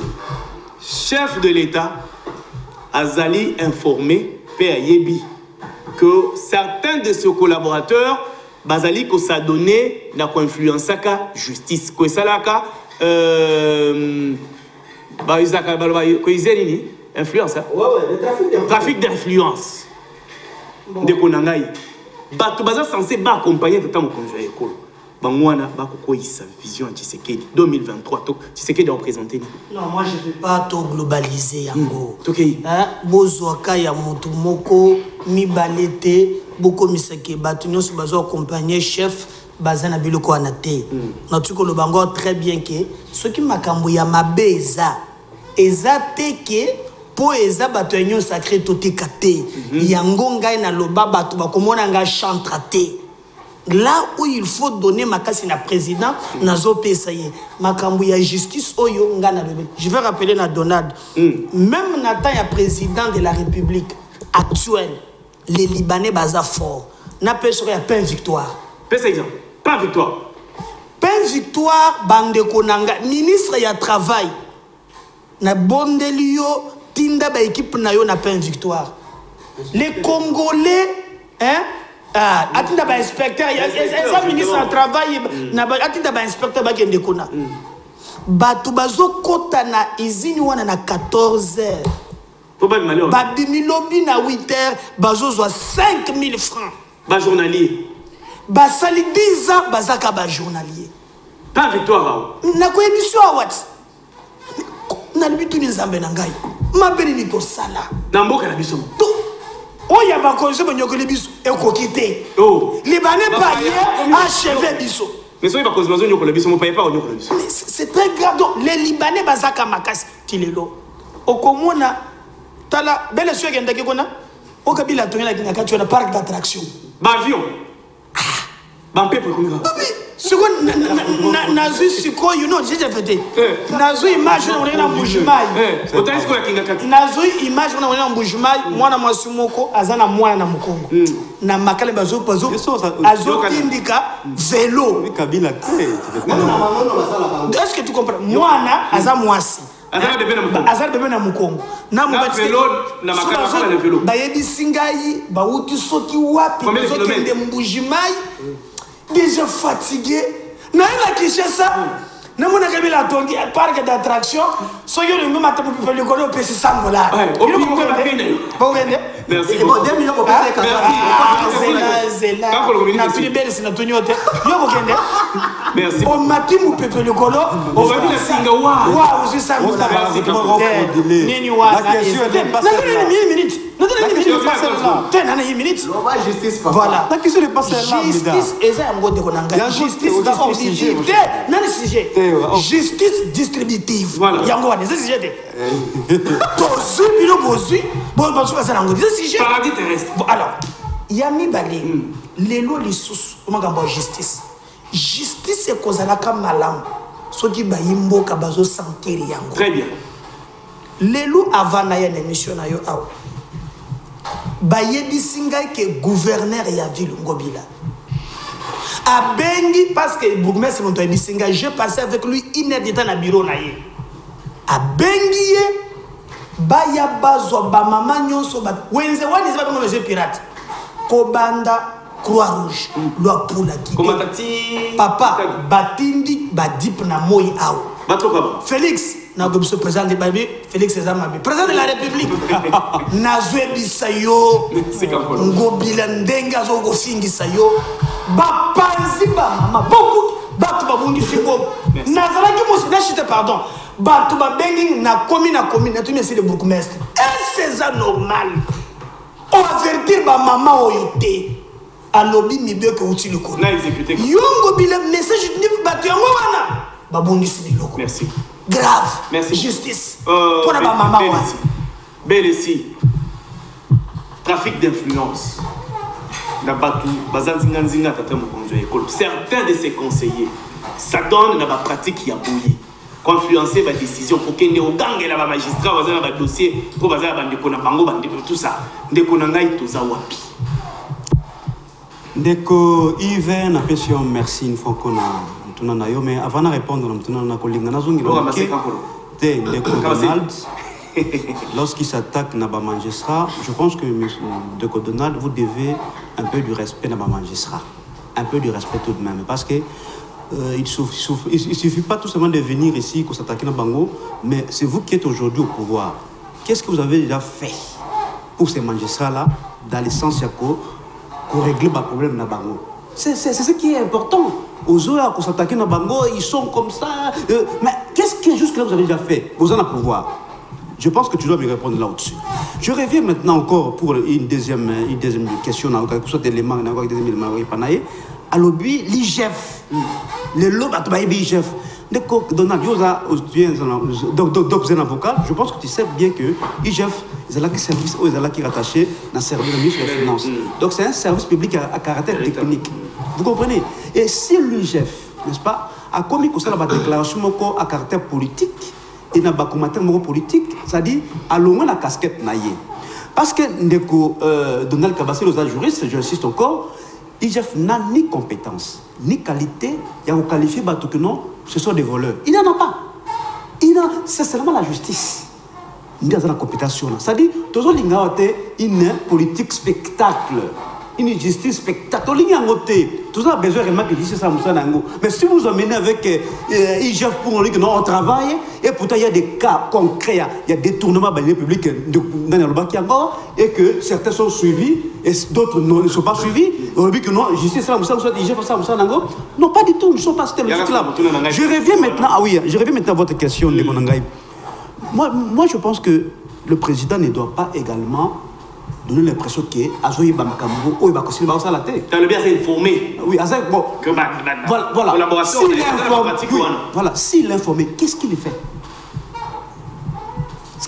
chef de l'État Azali informé P.A.Yebi que certains de ses collaborateurs Bazali ko sa donné na ko influencer ka justice ko salaka ba izaka ba ko izeni influence. Ouais, trafic d'influence. De konangai. Bato baza censé ba accompagner de temps conjoint école. Bangwana ba ko isa vision Tshisekedi 2023 to Tshisekedi a représenté. Non, moi je ne peux pas tout globaliser yango. Okay. Hein, bozwaka ya mutu moko mi balete boko miseke bato nyonso bazo accompagner chef bazana biloko anate. Natuko lo bango très bien que ce qui makambo ya mabeza ezate ke po eza bato enyo sacré totika te. Yango ngai na loba bato bakomona nga chantrate. Là où il faut donner ma casse na président nazo pesaye makambu ya justice oyo ngana bébé. Je vais rappeler na Donald. Même na temps ya président de la République actuelle, les Libanais baza fort. Na peso ya pain victoire. Pesa exemple. Pas victoire. Pain victoire bande konanga ministre ya travail. Na bondelio tinda ba équipe na yo na pain victoire. Les Congolais hein atinda ba inspecteur ya ministre du travail na atinda ba inspecteur ba kende kona batu bazo kota na izini wana na 14h ba bimilobi na 8h bazo zo 5000 francs ba journalier ba sali 10 ans bazaka ba journalier pas victoire na ko émission what na bitu ni nzambe na ngai mabeli ni to sala na mboka na biso Oya ba konse banyokole biso ekokite. Oh. Libanais paye achevé biso. Mais soyez pas cause maison nyokole biso mo paye pas nyokole biso. C'est très grave. Donc les Libanais bazaka makasi tilelo. Okomona tala belle soye ndake kona. Okabila tongela kinaka tu na parc d'attraction. Ba avion. Ba mpepe kunga. Siko nazu siko you know j'ai fait. Nazu image na Mbujimai. Otani siko ya kinga. Nazu image na Mbujimai mwana mwasumoko azana mwana na mukongo. Na makale bazo pazo azotindika vélo. Kabila Est-ce que tu comprends? Mwana aza mwasi. Azal bébé na mukongo. Na vélo na makala na vélo. Ba yebi singai ba uti soki wapi bazo kende Mbujimai. Déjà fatigué. Na ila kisha ça. Na mona kabila tongi parc d'attraction. So yo le mata pour faire le colo pesi sangola. Merci. Et bon 2 millions pour passer Zela. Na filibele sina tonyote. Yo kokende. Merci. On mati mu pepe le colo. On va dire singa wa. Wa usi sangola. La question n'est pas minute. La question n'est pas celle-là. Tu as une minute. Loba justice, papa. Voilà. La question n'est pas celle-là. Justice, et ça, justice distributive. Justice distributive. Voilà. C'est sujet. Paradis terrestre. Alors, Yami Bali, les lois, les sous, comment on dit justice? Justice, c'est qu'on a la malam. Ce qui va yimbo kabazo santé yango. Très bien. Les lois avant na une émission na yo awa. Bayebi singa ke gouverneur ya ville Ngobila. A bengi parce que bourgmestre mon toyebi singa, j'ai passé avec lui 1 heure de temps na bureau na ye. A bengi ye baya bazo ba mama nyonso ba wenze wani ziba comme monsieur pirate. Kobanda Croix-Rouge, loi pour la guider. Comment t'as-tu Papa, batindi, badip na moi ao. Félix, na gomso président de Babi, Félix Ezamabi, président de la République. Nazwe bisayo, ngobila ndenga zo go fingi sayo. Ba panzi ba mama, beaucoup batu ba bungi singo. Nazala ki mo n'achete pardon. Batu ba bengi na commune na tout monsieur le bourgmestre. Est-ce ça normal? On avertir ba maman oyote. Alobi mibe que uti le connaît. Na exécuté. Yongo bila message ni batu yango wana. Babondi si loko. Merci. Grave. Merci. Justice. Pour la maman wana. Belesi. Trafic d'influence. Na batu bazanzinga tata mokonzo école. Certains de ses conseillers s'adonnent dans la pratique ya bouillie. Confluencer ma décision pour qu'il y ait aucun magistrat dans le dossier pour que tout ça. Ndeko nangai tout ça wapi. Ndeko Yves na question merci une fois qu'on a tuna na yo mais avant de répondre on tuna na kolinga na zongi te Ndeko Donald lorsqu'il s'attaque na ba magistrat je pense que Ndeko Donald vous devez un peu du respect na ba magistrat un peu du respect tout de même parce que il suffit pas tout simplement de venir ici qu'on s'attaque na bango mais c'est vous qui êtes aujourd'hui au pouvoir qu'est-ce que vous avez déjà fait pour ces magistrats là dans le sens yako pour régler le problème na bango. C'est ce qui est important. Aux autres, pour s'attaquer na bango, ils sont comme ça. Mais qu'est-ce que jusque-là vous avez déjà fait? Vous en avez pouvoir. Je pense que tu dois me répondre là-dessus. Je reviens maintenant encore pour une deuxième question. Soit élément, un deuxième élément, à l'objet, l'IGF. Le lobe à l'IGF. Donald, donc un avocat, je pense que tu sais bien que l'IGF, c'est là qui service ou là qui est rattaché dans le service de ministre des Finances. Donc c'est un service public à caractère technique. Vous comprenez? Et si l'IGF, n'est-ce pas, a commis la déclaration à caractère politique et n'a pas commentaire politique, c'est-à-dire à l'ombre la casquette naïe. Parce que Donald Kabassi, le juriste, j'insiste encore, l'IGF n'a ni compétence, ni qualité, il y a qualifié que non, ce sont des voleurs. Il n'en a pas. C'est seulement la justice. Il y a la compétition. C'est-à-dire, toujours il y a une politique spectacle, une justice spectacle. Il y a toujours besoin réellement de justice. Mais si vous amenez avec IGF pour nous dire que non, on travaille, et pourtant il y a des cas concrets, il y a des tournements dans les publics dans le Baki encore, et que certains sont suivis, et d'autres ne sont pas suivis. On dit que non, justice, non, pas du tout, nous ne sommes pas ce là. Je reviens maintenant, je reviens maintenant à votre question, de Monangaï. Moi, je pense que le président ne doit pas également donner l'impression que Azoï Bamakambo ou Ibakosi va la tête. Tu as le bien informé. Oui, Azak, bon. Voilà. Collaboration, voilà, s'il est informé, qu'est-ce qu'il fait?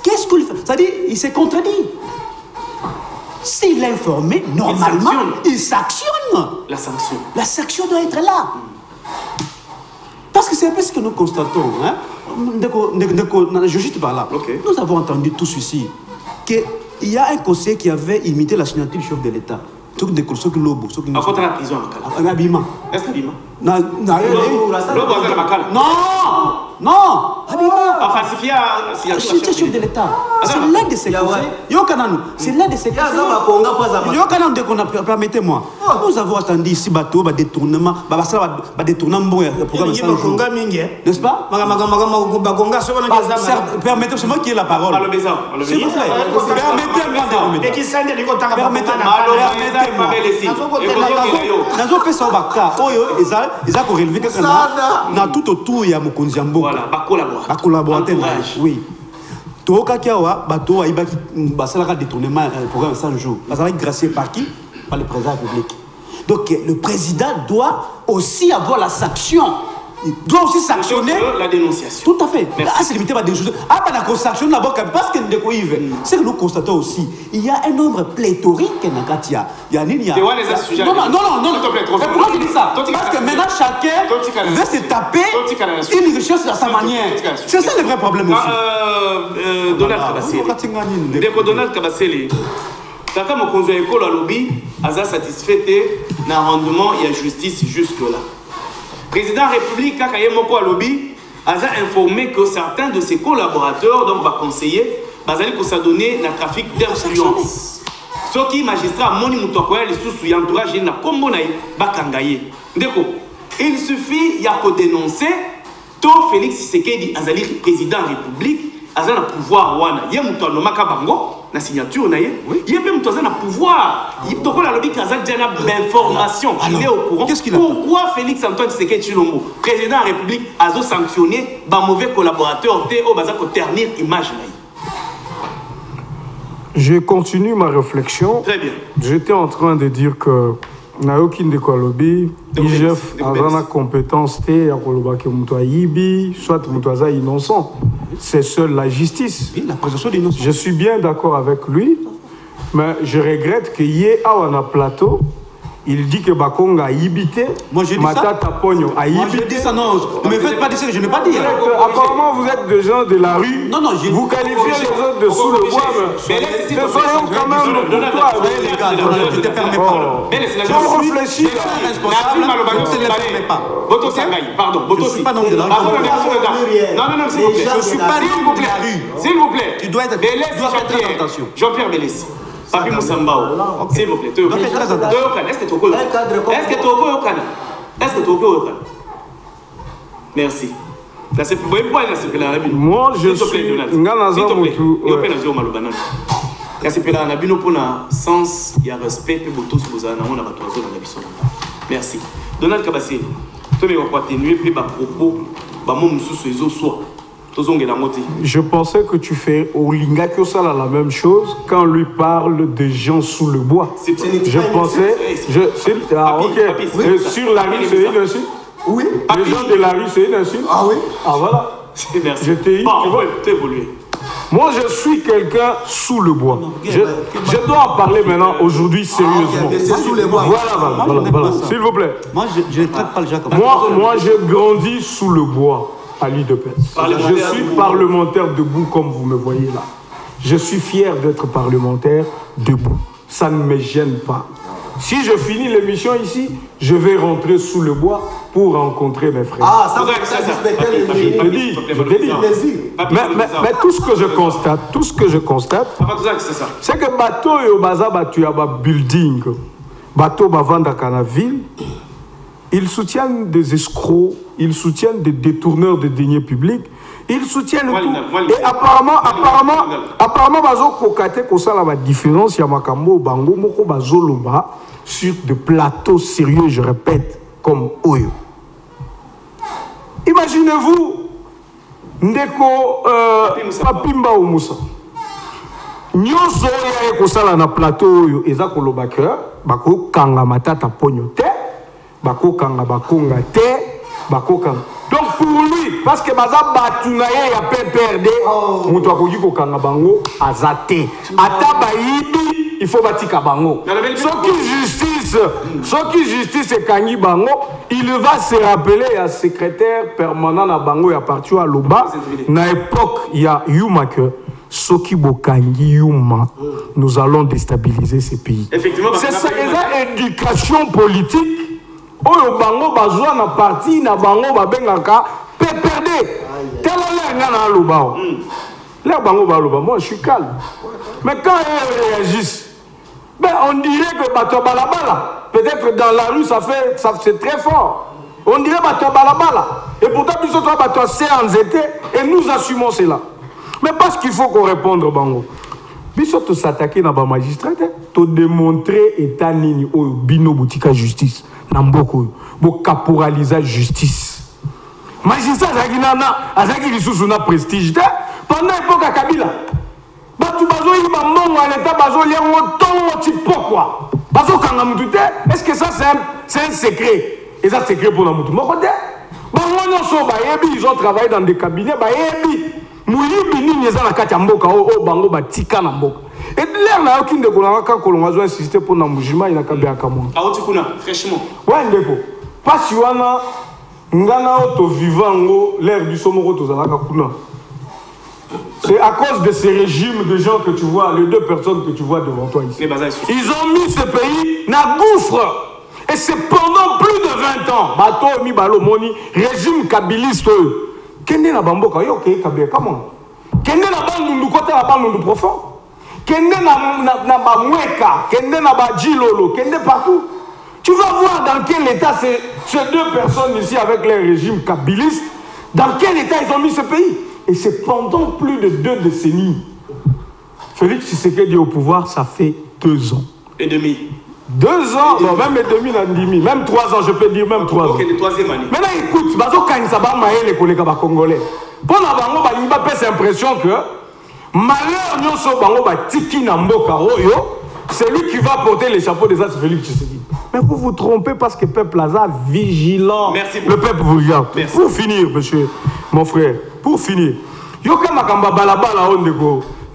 Qu'est-ce qu'il fait? C'est-à-dire, il s'est contredit. S'il est informé, normalement, il s'actionne. La sanction. La sanction doit être là. Parce que c'est un peu ce que nous constatons. Hein? Je juste par là. Okay. Nous avons entendu tous ici qu'il y a un conseiller qui avait imité la signature du chef de l'État. En contre la prison. Un habillement. Est-ce habillement? Non. A falsifié la signature chef de l'État. C'est l'un de ces conseils. C'est l'un de ces conseils. Permettez-moi. Nous avons attendu ici bateau, détournement, détournement n'est-ce pas? Permettez-moi, c'est moi qui ai la parole. S'il vous plaît. Tout autour, il y a mon collaborateur. Oui. Toka Kiawa, bateau a ibaki, basalaka détournement programme 100 jours. Basalaka gracié par qui? Par le président de la République. Donc le président doit aussi avoir la sanction. Il doit aussi sanctionner la dénonciation. Tout à fait. Ah, c'est limité par des choses. Ah, pas la sanctionne d'abord parce que c'est que nous constatons aussi, il y a un nombre pléthorique dans Katia. Il y a non, s'il te plaît, trop. Pourquoi je dis ça? Parce que maintenant chacun veut se taper une richesse à sa manière. C'est ça le vrai problème aussi. Donald Kabasele. Kaka Mokonzo Ekolo Lobby, Aza satisfait d'un rendement et à justice jusque-là. Président de la République, Kaka Yemoko Lobby, Aza informé que certains de ses collaborateurs, donc conseillers, Bazali donné un trafic d'influence. Ce qui magistrat Moni Moutokoya, les sous entourage, na Kombonaï, Bakangaye. Il suffit, il y a qu'à dénoncer, to Félix Tshisekedi, Azali président de la République, Aza na pouvoir wana, Yemouto Nomaka Bango. La signature, il y a même un pouvoir. Il y a l'information. Il est au courant. Pourquoi Félix Antoine Tshisekedi Tshilombo, président de la République, a sanctionné un mauvais collaborateur pour ternir l'image? Je continue ma réflexion. Très bien. J'étais en train de dire que Naoki Ndekolobi, IGF a la compétence soit innocent. C'est seule la justice. Oui, la présomption d'innocence. Je suis bien d'accord avec lui, mais je regrette qu'il y ait un plateau. Il dit que Bakonga a ibité. Moi je dis Matata ça. Pogno a ibité. Moi je dis ça, non. Ne me faites pas dire ça, je n'ai pas dit. Apparemment, vous êtes des gens de la rue. Non, vous qualifiez les autres de sous le bois. Mais soyons quand même le pouvoir. Les gars, je ne te permets pas. On réfléchit. Pardon, je ne suis pas dans de la rue. Non, s'il vous plaît. Je ne suis pas dans la rue. S'il vous plaît. Tu dois être très attention. Jean-Pierre Bélessi. Papi Moussambao, s'il vous plaît. Est-ce que tu es merci. Moi, je suis... Sens, il y a respect pour tous vous merci. Donald Kabasele, tu vas continuer puis propos, je pensais que tu fais au Linga Kyosala la même chose quand lui parle de gens sous le bois. Je pensais... Sur la rue, c'est une insulte? Oui. Les gens de la rue, c'est une insulte? Ah oui. Ah voilà. Merci. Je t'ai dit, tu évoluer. Moi, je suis quelqu'un sous le bois. Je dois en parler maintenant, aujourd'hui, sérieusement. C'est sous les bois. Voilà. S'il vous plaît. Moi, je ne traite pas le Jacques. Moi, j'ai grandi sous le bois. Ali de Pes. Je suis parlementaire debout comme vous me voyez là. Je suis fier d'être parlementaire debout. Ça ne me gêne pas. Si je finis l'émission ici, je vais rentrer sous le bois pour rencontrer mes frères. Ah, ça je te dis. Mais tout ce que je constate, c'est que bateau et baza batu aba building, bateau bavanda kana ville, ils soutiennent des escrocs, ils soutiennent des détourneurs de deniers publics, ils soutiennent tout. Et apparemment, bazo kokate ko sala la différence ya makambo bango moko bazo loba sur des plateaux sérieux, je répète, comme Oyo. Imaginez-vous ndeko Papimba ou Moussa. Nyoso ya ko sala na plateau Oyo eza ko lobaka bako kanga matata ponyo te. Bako kanga bakonga te, bako kanga. Donc pour lui, parce que baza batunaye ya PPRD, mutu akoki ko kanga bango azate. Ata bayibi, il faut batika bango. Soki justice et kangi bango, il va se rappeler à secrétaire permanent na bango ya parti à Loba na époque il y a Yuma que Soki Bokangi Yuma, nous allons déstabiliser ces pays. C'est ça, éducation politique. Oyo bango bazwa na parti na bango babengaka PPRD. Tellement là na lobao. Là bango ba loba, moi je suis calme. Mais quand ils réagissent, ben on dirait que bato balabala. Peut-être dans la rue ça c'est très fort. On dirait bato balabala. Et pourtant nous autres bato c'est en zété et nous assumons cela. Mais parce qu'il faut qu'on réponde bango. Biso to s'attaquer na ba magistrat, to démontrer état nini o bino boutika justice. Namboko bo caporaliser justice. Magistrat azaki lisusu na prestige te pendant l'époque à Kabila. Batu bazo yiba mbongo à l'état bazo liango tongo tipo quoi. Bazo kanga mutu te. Est-ce que ça c'est un secret? Et ça secret pour la mutu. Mon côté, ils ont travaillé dans des cabinets. Mouyibi ni neza na kati mboka o bango batika na mboka. Et l'air na aucune de kolanga kolonga insister pour na mujima ina kabia kamon. Aoti kuna fraîchement. Ouais ndeko. Pas wana ngana auto vivango l'air du somoro tozalaka kuna. C'est à cause de ces régimes de gens que tu vois, les deux personnes que tu vois devant toi ici. Ils ont mis ce pays na gouffre. Et c'est pendant plus de 20 ans. Bato mi balo moni régime kabiliste. Kende na bamboka yo ke kabia comment? Kende na bandundu côté na bandundu profond. Kende na bamweka, kende na bajilolo, kende partout. Tu vas voir dans quel état ces deux personnes ici avec les régimes kabilistes, dans quel état ils ont mis ce pays. Et c'est pendant plus de 2 décennies. Félix Tshisekedi au pouvoir, ça fait 2 ans. Et demi. 2 ans, non, même et demi, même 3 ans, je peux dire, même 3 ans. Ok, le 3e année. Maintenant, écoute, bazo kanisa ba maé les collègues congolais. Pour la bango, il m'a fait l'impression que malheur nyonso bango ba tiki na mboka oyo, c'est lui qui va porter les chapeaux des As Félix Tshisekedi. Mais vous vous trompez parce que le peuple là vigilant. Merci beaucoup. Le peuple vous regarde. Merci. Pour finir, monsieur, mon frère, pour finir, yoka makamba balabala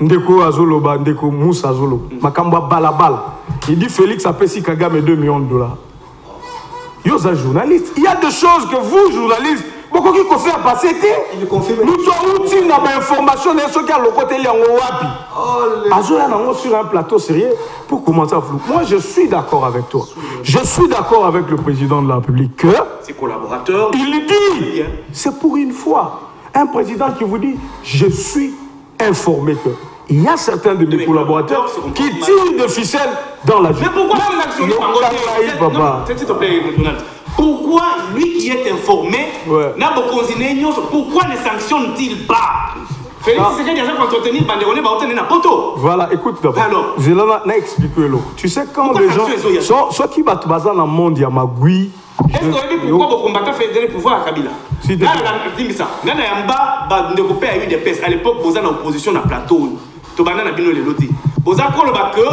ndeko azoloba ndeko Moussa azolo makamba balabala. Il dit Félix a payé Kagame 2 millions de dollars. Yosa journaliste, il y a des choses que vous journalistes beaucoup qui confient à passer. Nous sommes outils dans l'information de ce qu'il y a le côté sur un plateau sérieux pour commencer à flou. Moi je suis d'accord avec toi. Je suis d'accord avec le président de la République que ses collaborateurs. Il dit, c'est pour une fois un président qui vous dit je suis informé que il y a certains de mes collaborateurs qui tirent de ficelles dans la justice. Mais pourquoi sanctionner s'il te plaît, Donald. Pourquoi lui qui est informé, pourquoi ne sanctionne-t-il pas? Félix Tshisekedi a entretenir Banderone, voilà, écoute d'abord. Je l'ai expliqué. Tu sais quand les gens ceux qui battent dans le monde, il y a Magui. Est-ce que pourquoi vos combattants fédérés pouvoir à Kabila? À l'époque, vous avez l'opposition dans le plateau. Vous avez que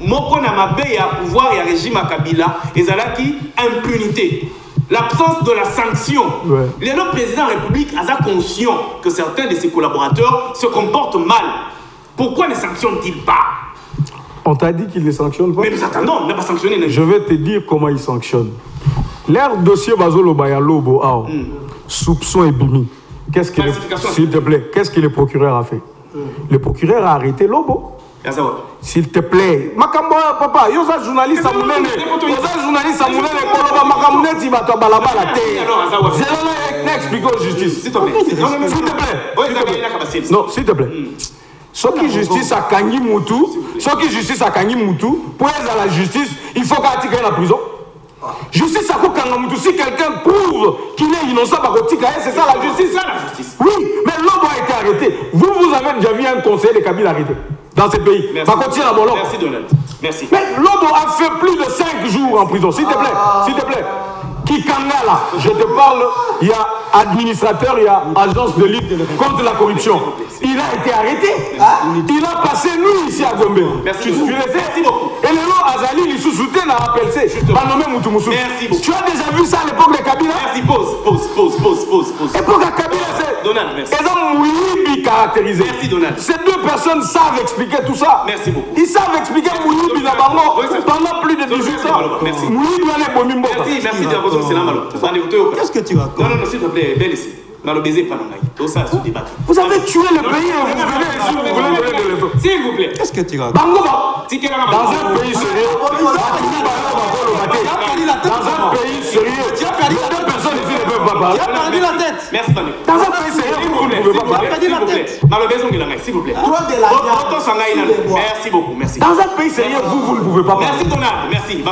Moko Namabe a pouvoir et un régime à Kabila et Zalaki impunité. L'absence de la sanction. Le président de la République a conscient que certains de ses collaborateurs se comportent mal. Pourquoi ne sanctionne-t-il pas? On t'a dit qu'il ne sanctionne pas. Mais nous attendons, on n'a pas sanctionné. Je vais te dire comment il sanctionne. Leur dossier Bazolo Bayalobo, soupçon et bimi. Qu'est-ce que s'il te plaît, qu'est-ce que le procureur a fait? Le procureur a arrêté Lobo. S'il te plaît. Makambo papa, yo za journaliste à Moulene. Yo za journaliste à Moulene koloba makamune ti bato balabala te. Je n'explique aux justice. S'il te plaît. Non, s'il te plaît. Ce qui justice à Kangi Moutou, pour être à la justice, il faut qu'il y ait la prison. Justice à Kangamoutou, si quelqu'un prouve qu'il est innocent, c'est ça la justice. Oui, mais l'homme a été arrêté. Vous avez déjà vu un conseiller de Kabila arrêté dans ce pays. Merci Donald. Merci. Mais l'homme a fait plus de 5 jours en prison. S'il te plaît, s'il te plaît. Kikanga là, je te parle, il y a administrateur, il y a agence de lutte contre la corruption. Il a été arrêté. Il a passé nuit ici à Gombe. Merci beaucoup. Et le nom Azali, il sous-souté l'a appelé. Merci beaucoup. Tu as déjà vu ça à l'époque de Kabila? Merci, pause. L'époque de Kabila, c'est... Donald, merci. Ils ont Mouyibi caractérisé. Merci, Donald. Ces 2 personnes savent expliquer tout ça. Merci beaucoup. Ils savent expliquer Mouyibi pendant plus de 18 ans. Merci. Mouyibi en est bon mimbo. Merci d'avoir c'est là, Malo. Qu'est-ce que tu racontes? Non, s'il te plaît, belle ici. Malo baiser pas tout ça, sous débat. Vous avez tué le pays et vous venez ici, vous voulez donner des leçons. S'il vous plaît. Qu'est-ce que tu racontes? Dans un pays sérieux, les 2 personnes ici ne peuvent pas parler. Tu as perdu la tête. Merci, Tandé. Dans un pays sérieux, vous ne pouvez pas parler. perdu la tête. Malo baiser, s'il vous plaît. Merci beaucoup, merci. Dans un pays sérieux, vous ne pouvez pas parler. Merci, Donald, merci.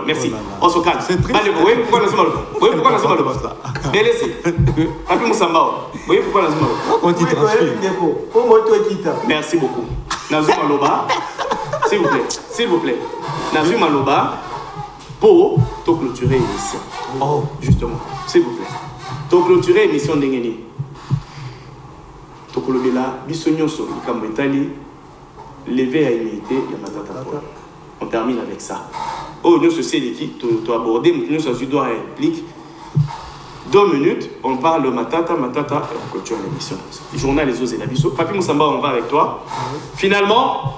Merci. On se calme. Pourquoi nous sommes là? Merci beaucoup. Nazuma Loba, s'il vous plaît. Nazuma Loba, pour te clôturer l'émission. Oh, justement, s'il vous plaît. Te clôturer l'émission d'Engeni. tokolobela biso nyonso likambo etali lever à immunité ya Matata Ponyo. On termine avec ça. Oh, nous, c'est l'équipe, tu as abordé, nous, ça doit réplique. 2 minutes, on parle de Matata, et on clôture l'émission. Le journal Les Os et la Bisso. Papi Moussamba, on va avec toi. Finalement,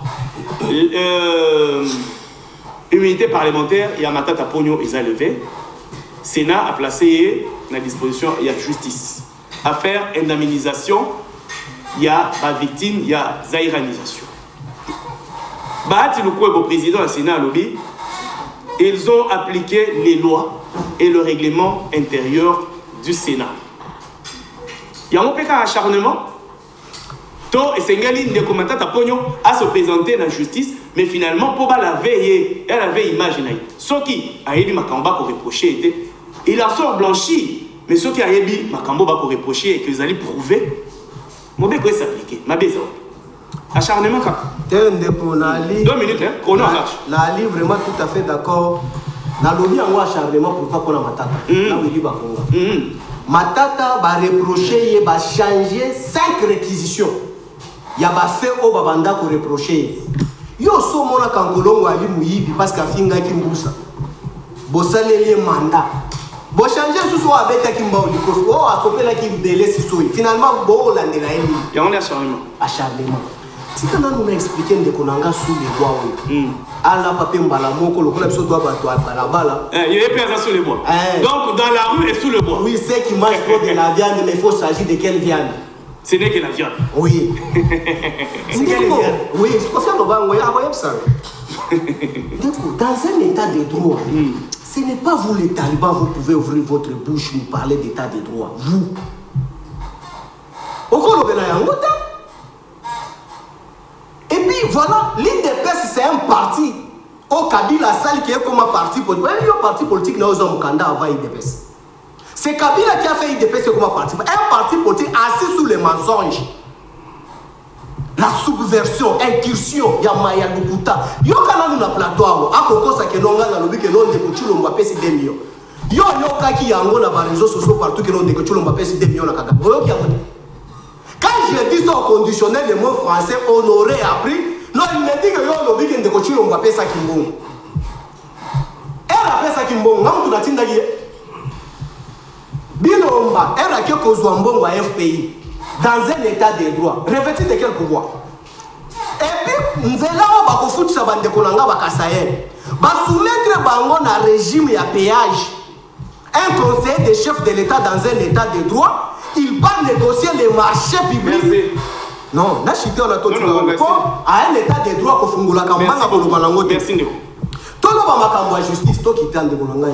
immunité parlementaire, il y a Matata Ponyo, ils ont levé. Sénat a placé à disposition, il y a justice. Affaire indemnisation, il y a la victime, il y a zaïranisation. Bahati Lukwebo, président du Sénat à Lobby, ils ont appliqué les lois et le règlement intérieur du Sénat. Il y a un peu d'acharnement. To et Sengali de Matata Ponyo à se présenter dans la justice, mais finalement, pour la veiller, elle avait imaginé. Ce qui a élu Makamba pour reprocher, il en sort blanchi, mais ce qui a élu Makamba pour reprocher et qu'ils allaient prouver, mon bec peut s'appliquer. Ma baiser. Acharnement quand 2 minutes, hein? Chrono marche. La livre vraiment tout à fait d'accord. Dans le lobby, on a acharnement pourquoi pour la Matata. Matata va reprocher, va changer 5 réquisitions. Il y a fait au babanda pour reprocher. Yo so mona kankolongo ali muyibi parce que finga kimbusa. Bosaleli mandat. Bo changer sous so abeta kimba olikof. Oh atopela ki délai sisoi. Finalement bo la ndela eli. Ya on acharnement. Acharnement. Tika na nous expliquer ndekonanga sous les bois. Ala papé mbala moko lokola biso doit bato ala bala. Il y a personne sous les bois. Donc dans la rue et sous le bois. Oui, c'est qui mange trop de la viande mais il faut s'agir de quelle viande? Ce n'est que la viande. Oui. C'est quelle viande? Oui, c'est parce que nous avons ça. Dans un état de droit, ce n'est pas vous les talibans, vous pouvez ouvrir votre bouche et nous parler d'état de droit. Vous. Et puis voilà, l'IDPS c'est un parti. Au Kabila Sali qui est comme un parti politique. Il y a un parti politique qui n'a pas avant l'IDPS. C'est Kabila qui a fait l'IDPS comme un parti. Un parti politique assis sous les mensonges. La subversion, incursion, il y a Maya Lukuta. Il y a un plateau. À Koko Sakenonga, dans le but que l'on découte, on va payer 2 millions. Il y a un qui a un réseau social partout que l'on découte, on va payer 2 millions. Quand j'ai dit ça au conditionnel, le mot français, on aurait appris. Non, il m'a dit que l'on a dit qu'on découte, on va payer ça Kimbon. Elle a payé ça Kimbon. On a dit Bilomba, elle a quelque chose à FPI. Dans un état de droit, revêtu de quel pouvoir? Et puis, nous allons foutre ça dans le soumettre un régime à péage. Un conseiller des chefs de l'État dans un état de droit, il va négocier les marchés publics. Merci. Non, là, je suis en attente à un état de droit pour Fungula Kambanga pour le Balango. Merci. Tout le monde a justice, tout qui est en déboulangay.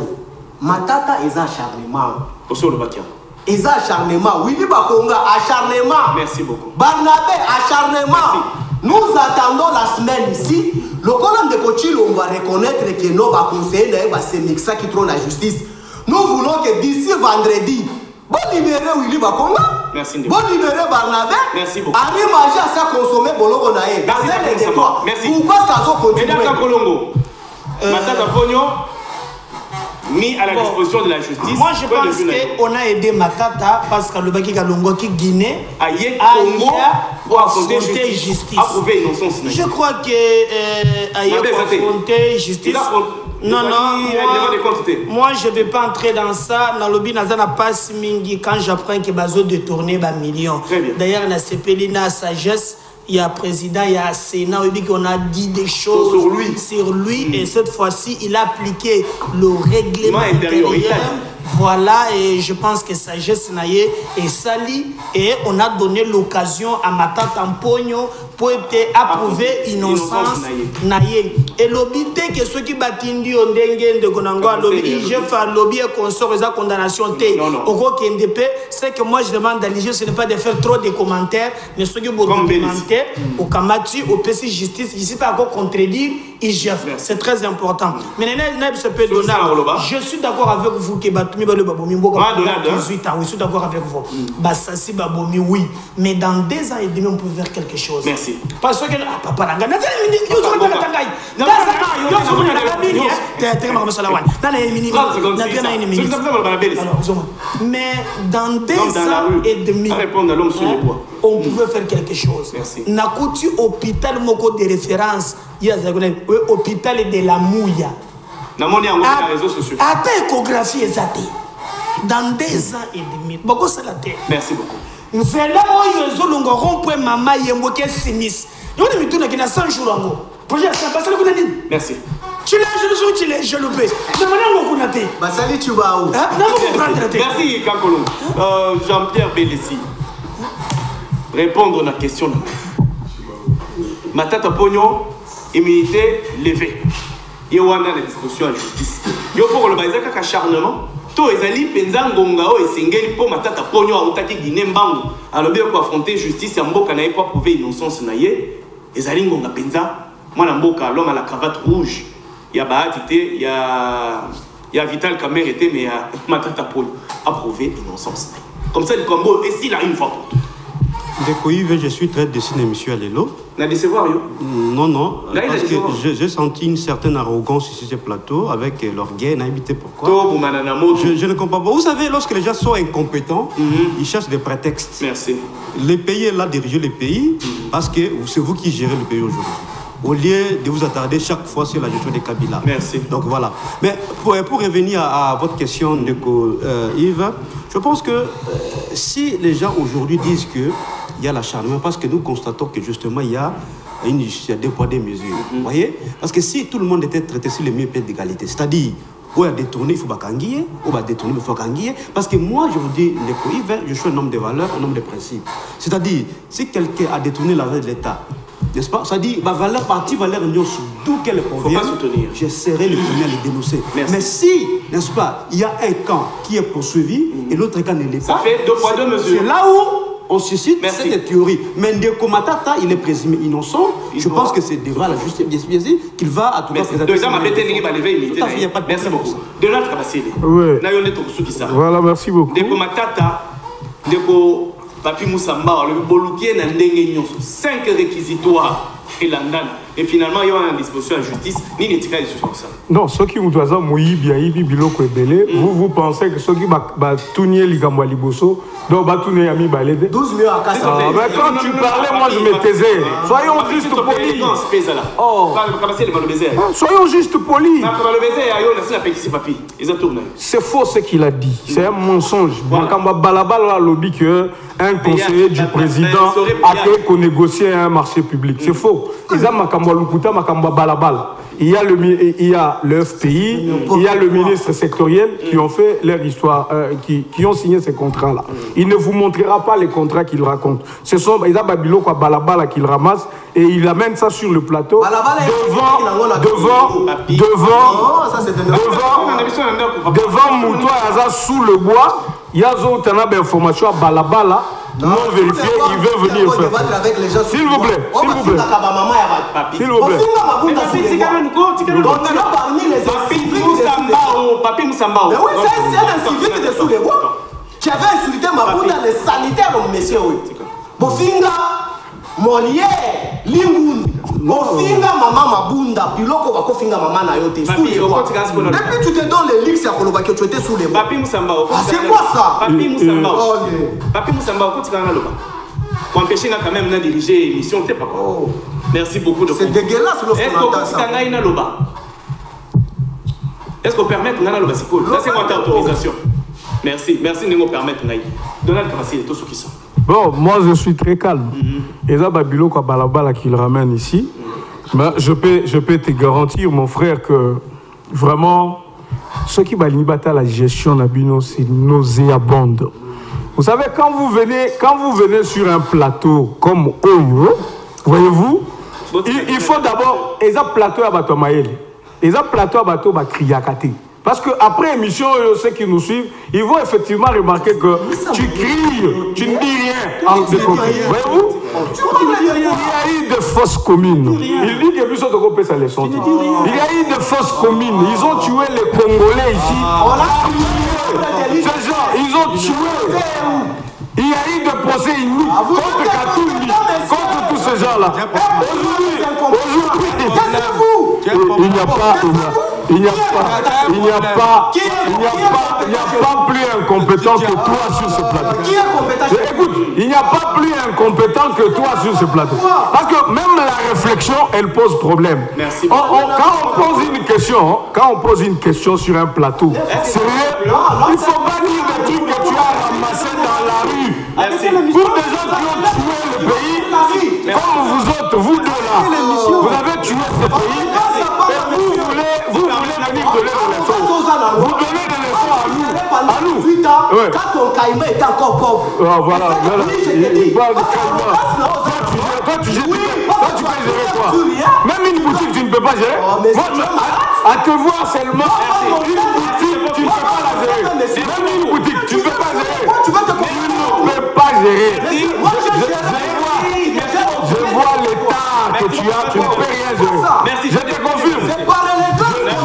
Matata est acharnement. Pour le Bakia. Ils ont acharnement. Willy Bakonga, acharnement. Merci beaucoup. Barnabé, acharnement. Merci. Nous attendons la semaine ici. Le colonne de Kochil, on va reconnaître que nos conseillers, c'est Mixa qui trône la justice. Nous voulons que d'ici vendredi, bon libérer Willy Bakonga. Merci. Bon libérer Barnabé. Merci beaucoup. Arrive manger à ça consommer Bolo Naé. Merci. Pourquoi ça va continuer? Mesdames Colombo, Matata Ponyo mis à la disposition de la justice. Moi je pense qu'on a aidé Matata parce que le Baki Kalongo qui Guinée a affronté justice. Approuvé innocence. Je crois que a affronté justice. Non, moi je ne vais pas entrer dans ça. Dans le Binaza n'a pas mingi quand j'apprends que Bazo détourné un million. D'ailleurs, dans la sagesse. Il y a président, il y a Sénat, on a dit des choses sur lui et cette fois-ci, il a appliqué le règlement intérieur. Voilà, et je pense que sagesse naïe est sali et on a donné l'occasion à Matata Ponyo pour être approuvé innocence naïe. Et l'obité que ceux qui battent on dengue de Konango lobby, je fais lobby et consort et condamnation T. Au gros c'est que moi je demande à l'IG, ce n'est pas de faire trop de commentaires, mais ceux qui vont commenter au Kamati, au PC Justice, ici pas encore contredire, c'est très important. Mais je suis d'accord avec vous que Batoumi Balo Babomi Mboka 18 ans, je suis d'accord avec vous. Bassassi Babomi, oui. Mais dans 2 ans et demi, on peut faire quelque chose. Merci. Merci. Parce que papa nanga na tele yo zo ka tangai. Non, Daza yo zo na la mini. Te ma masala wan. Na les mini. Na bien na mini. Mais dans 2 ans et demi, répondre à l'homme sur les bois. On pouvait faire quelque chose. Merci. Nakuti hôpital moko de référence, il y a hôpital de la Mouya. Na moni yango na réseaux sociaux. Ata échographie ezate. Dans 2 ans et demi. Boko c'est la terre. Merci beaucoup. Nzela oyo ezolonga rond-point mama yembo ke simis. Yo ni mituna kina 100 jours ango. Projet ça passe le kunani. Merci. Tu l'as je le sou tu l'as je le paie. Mais maintenant on kunate. Basali tu vas où? Merci Kankolo. Jean-Pierre Belessi. Répondre à la question. Matata Pogno, immunité levée. Il y a une disposition à la justice. Il y a pour le baïsaka acharnement. To ezali penza ngonga o esengeli po Matata Pogno autaki Guinée mbangu. Alors bien ko affronter justice ya mboka na pas prouver innocence na ye. Ezali ngonga penza. Moi na mboka l'homme à la cravate rouge. Il y a Bahati il y a Vital Kamer était mais Matata Pogno a prouvé innocence. Comme ça le combo et s'il a une fois pour toutes. Ndeko Yves, je suis très déçu de monsieur Alelo. N'a décevoir yo? Non, non, là, parce que j'ai senti une certaine arrogance sur ce plateau avec l'orgueil, n'a évité pourquoi. Je ne comprends pas. Vous savez, lorsque les gens sont incompétents, ils cherchent des prétextes. Merci. Le pays est là, diriger le pays, parce que c'est vous qui gérez le pays aujourd'hui. Au lieu de vous attarder chaque fois sur la gestion des Kabila. Merci. Donc voilà. Mais pour revenir à votre question, Ndeko Yves, je pense que si les gens aujourd'hui disent qu'il y a l'acharnement, parce que nous constatons que justement il y a des poids, des mesures. Vous voyez? Parce que si tout le monde était traité sur les mêmes pieds d'égalité, c'est-à-dire, où il y a détourné, il faut pas kanguiller, où il y a détourné, il faut kanguiller. Parce que moi, je vous dis, Ndeko Yves, je suis un homme de valeurs, un homme de principes. C'est-à-dire, si quelqu'un a détourné l'argent de l'État, n'est-ce pas? Ça dit, ma valeur, partie valeur, d'où qu'elle provient, je serai le premier à les dénoncer. Merci. Mais si, n'est-ce pas, il y a un camp qui est poursuivi et l'autre camp ne l'est pas. Ça fait 2 poids 2 mesures. C'est là où on suscite cette théorie. Mais Ndeko Matata, il est présumé innocent. Je pense que c'est devant la justice, bien sûr, qu'il va à tout cas présenter. Merci beaucoup. Donald Kabasile. Oui. Voilà, merci beaucoup. Ndeko Matata, Ndeko Papi Moussamba, le bolukier n'a ndenge nyonso 5 réquisitoires et l'andana. Et finalement, il y a une disposition à la justice, ni l'éthique des choses comme ça. Non, ceux qui vous disent vous pensez que ceux qui va tourner les gambas liboso, donc va tourner ami balade. 12 millions à Kassa. Mais quand tu parlais, moi je me taisais. Soyons juste polis. Soyons juste polis. C'est faux ce qu'il a dit. C'est un mensonge. Balabala lobby que un conseiller du président a fait qu'on négocie un marché public. C'est faux. Il y a le FPI, il y a le ministre sectoriel qui ont fait leur histoire, qui ont signé ces contrats-là. Il ne vous montrera pas les contrats qu'il raconte. Ce sont les Babilo quoi Balabala qu'il ramasse et il amène ça sur le plateau devant Moutoua Aza sous le bois. Il y a une information à Balabala. Non vérifié, il veut venir faire. S'il vous plaît, s'il vous plaît. S'il vous plaît. Papi Moussamba. Mais oui, c'est un civil qui est sous les bois. Tu avais insulté Mabunda, les sanitaires, monsieur. Bofinga, Molière, Lingoun. Bofinga, maman Mabunda. Piloko, Bakofinga, maman Nayote. Sous les bois. Depuis tu te donnes les lix à Kolobaki, tu étais sous les bois. Papi Moussamba. C'est quoi ça? Papi Moussamba. Papi Moussamba, quand tu es là, pour empêcher quand même de diriger l'émission, tu n'es pas quoi. Merci beaucoup de c'est dégueulasse le Est-ce qu'on permet qu'on a le basico? Là, c'est votre autorisation. Merci, merci de nous permettre. Donald Kabasile, tous ceux qui sont. Bon, moi je suis très calme. Et ça, Babilo, quoi, Balabala qui le ramène ici. Mais je peux te garantir, mon frère, que vraiment, ce qui va limiter la gestion d'Abino, c'est nauséabonde. Vous savez, quand vous venez sur un plateau comme Oyo, voyez-vous, il faut d'abord, et ça plateau à Batomaël, et ça plateau à Bato Bakriakate. Parce qu'après l'émission, ceux qui nous suivent, ils vont effectivement remarquer que tu cries, tu ne dis rien. Voyez-vous, il y a eu de fausses communes. Il dit que plus de groupe ça les sent. Il y a eu de fausses communes. Ils ont tué les Congolais ici. Ils ont tué. Il y a eu de procès iniques contre Katoumi, contre tous ces ces gens-là. Aujourd'hui, il n'y a pas plus incompétent que toi sur ce plateau. Écoute, il n'y a pas plus incompétent que toi sur ce plateau. Parce que même la réflexion, elle pose problème. Quand on pose une question sur un plateau, sérieux, il ne faut pas dire des trucs que tu as ramassés dans la rue. Pour des gens qui ont tué le pays, comme vous autres, vous deux là, vous avez tué ce pays, et vous voulez venir donner des leçons. Vous donnez des leçons à nous. Ouais. Quand ton caïman est encore pauvre. Voilà. Toi, tu peux gérer quoi? Même une boutique, tu ne peux pas gérer. À te voir seulement, une boutique, tu ne peux pas la gérer. Même une boutique, tu ne peux pas gérer. Tu ne peux pas gérer. Je vois l'état que tu as, tu ne peux rien gérer. Je te confirme.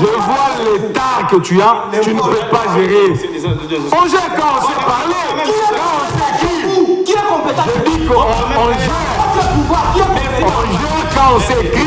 Je vois l'état que tu as, tu ne peux pas gérer. On gère quand on sait parler, quand on sait qui. Qui est compétent? Je dis qu'on gère. On gère quand on sait qui.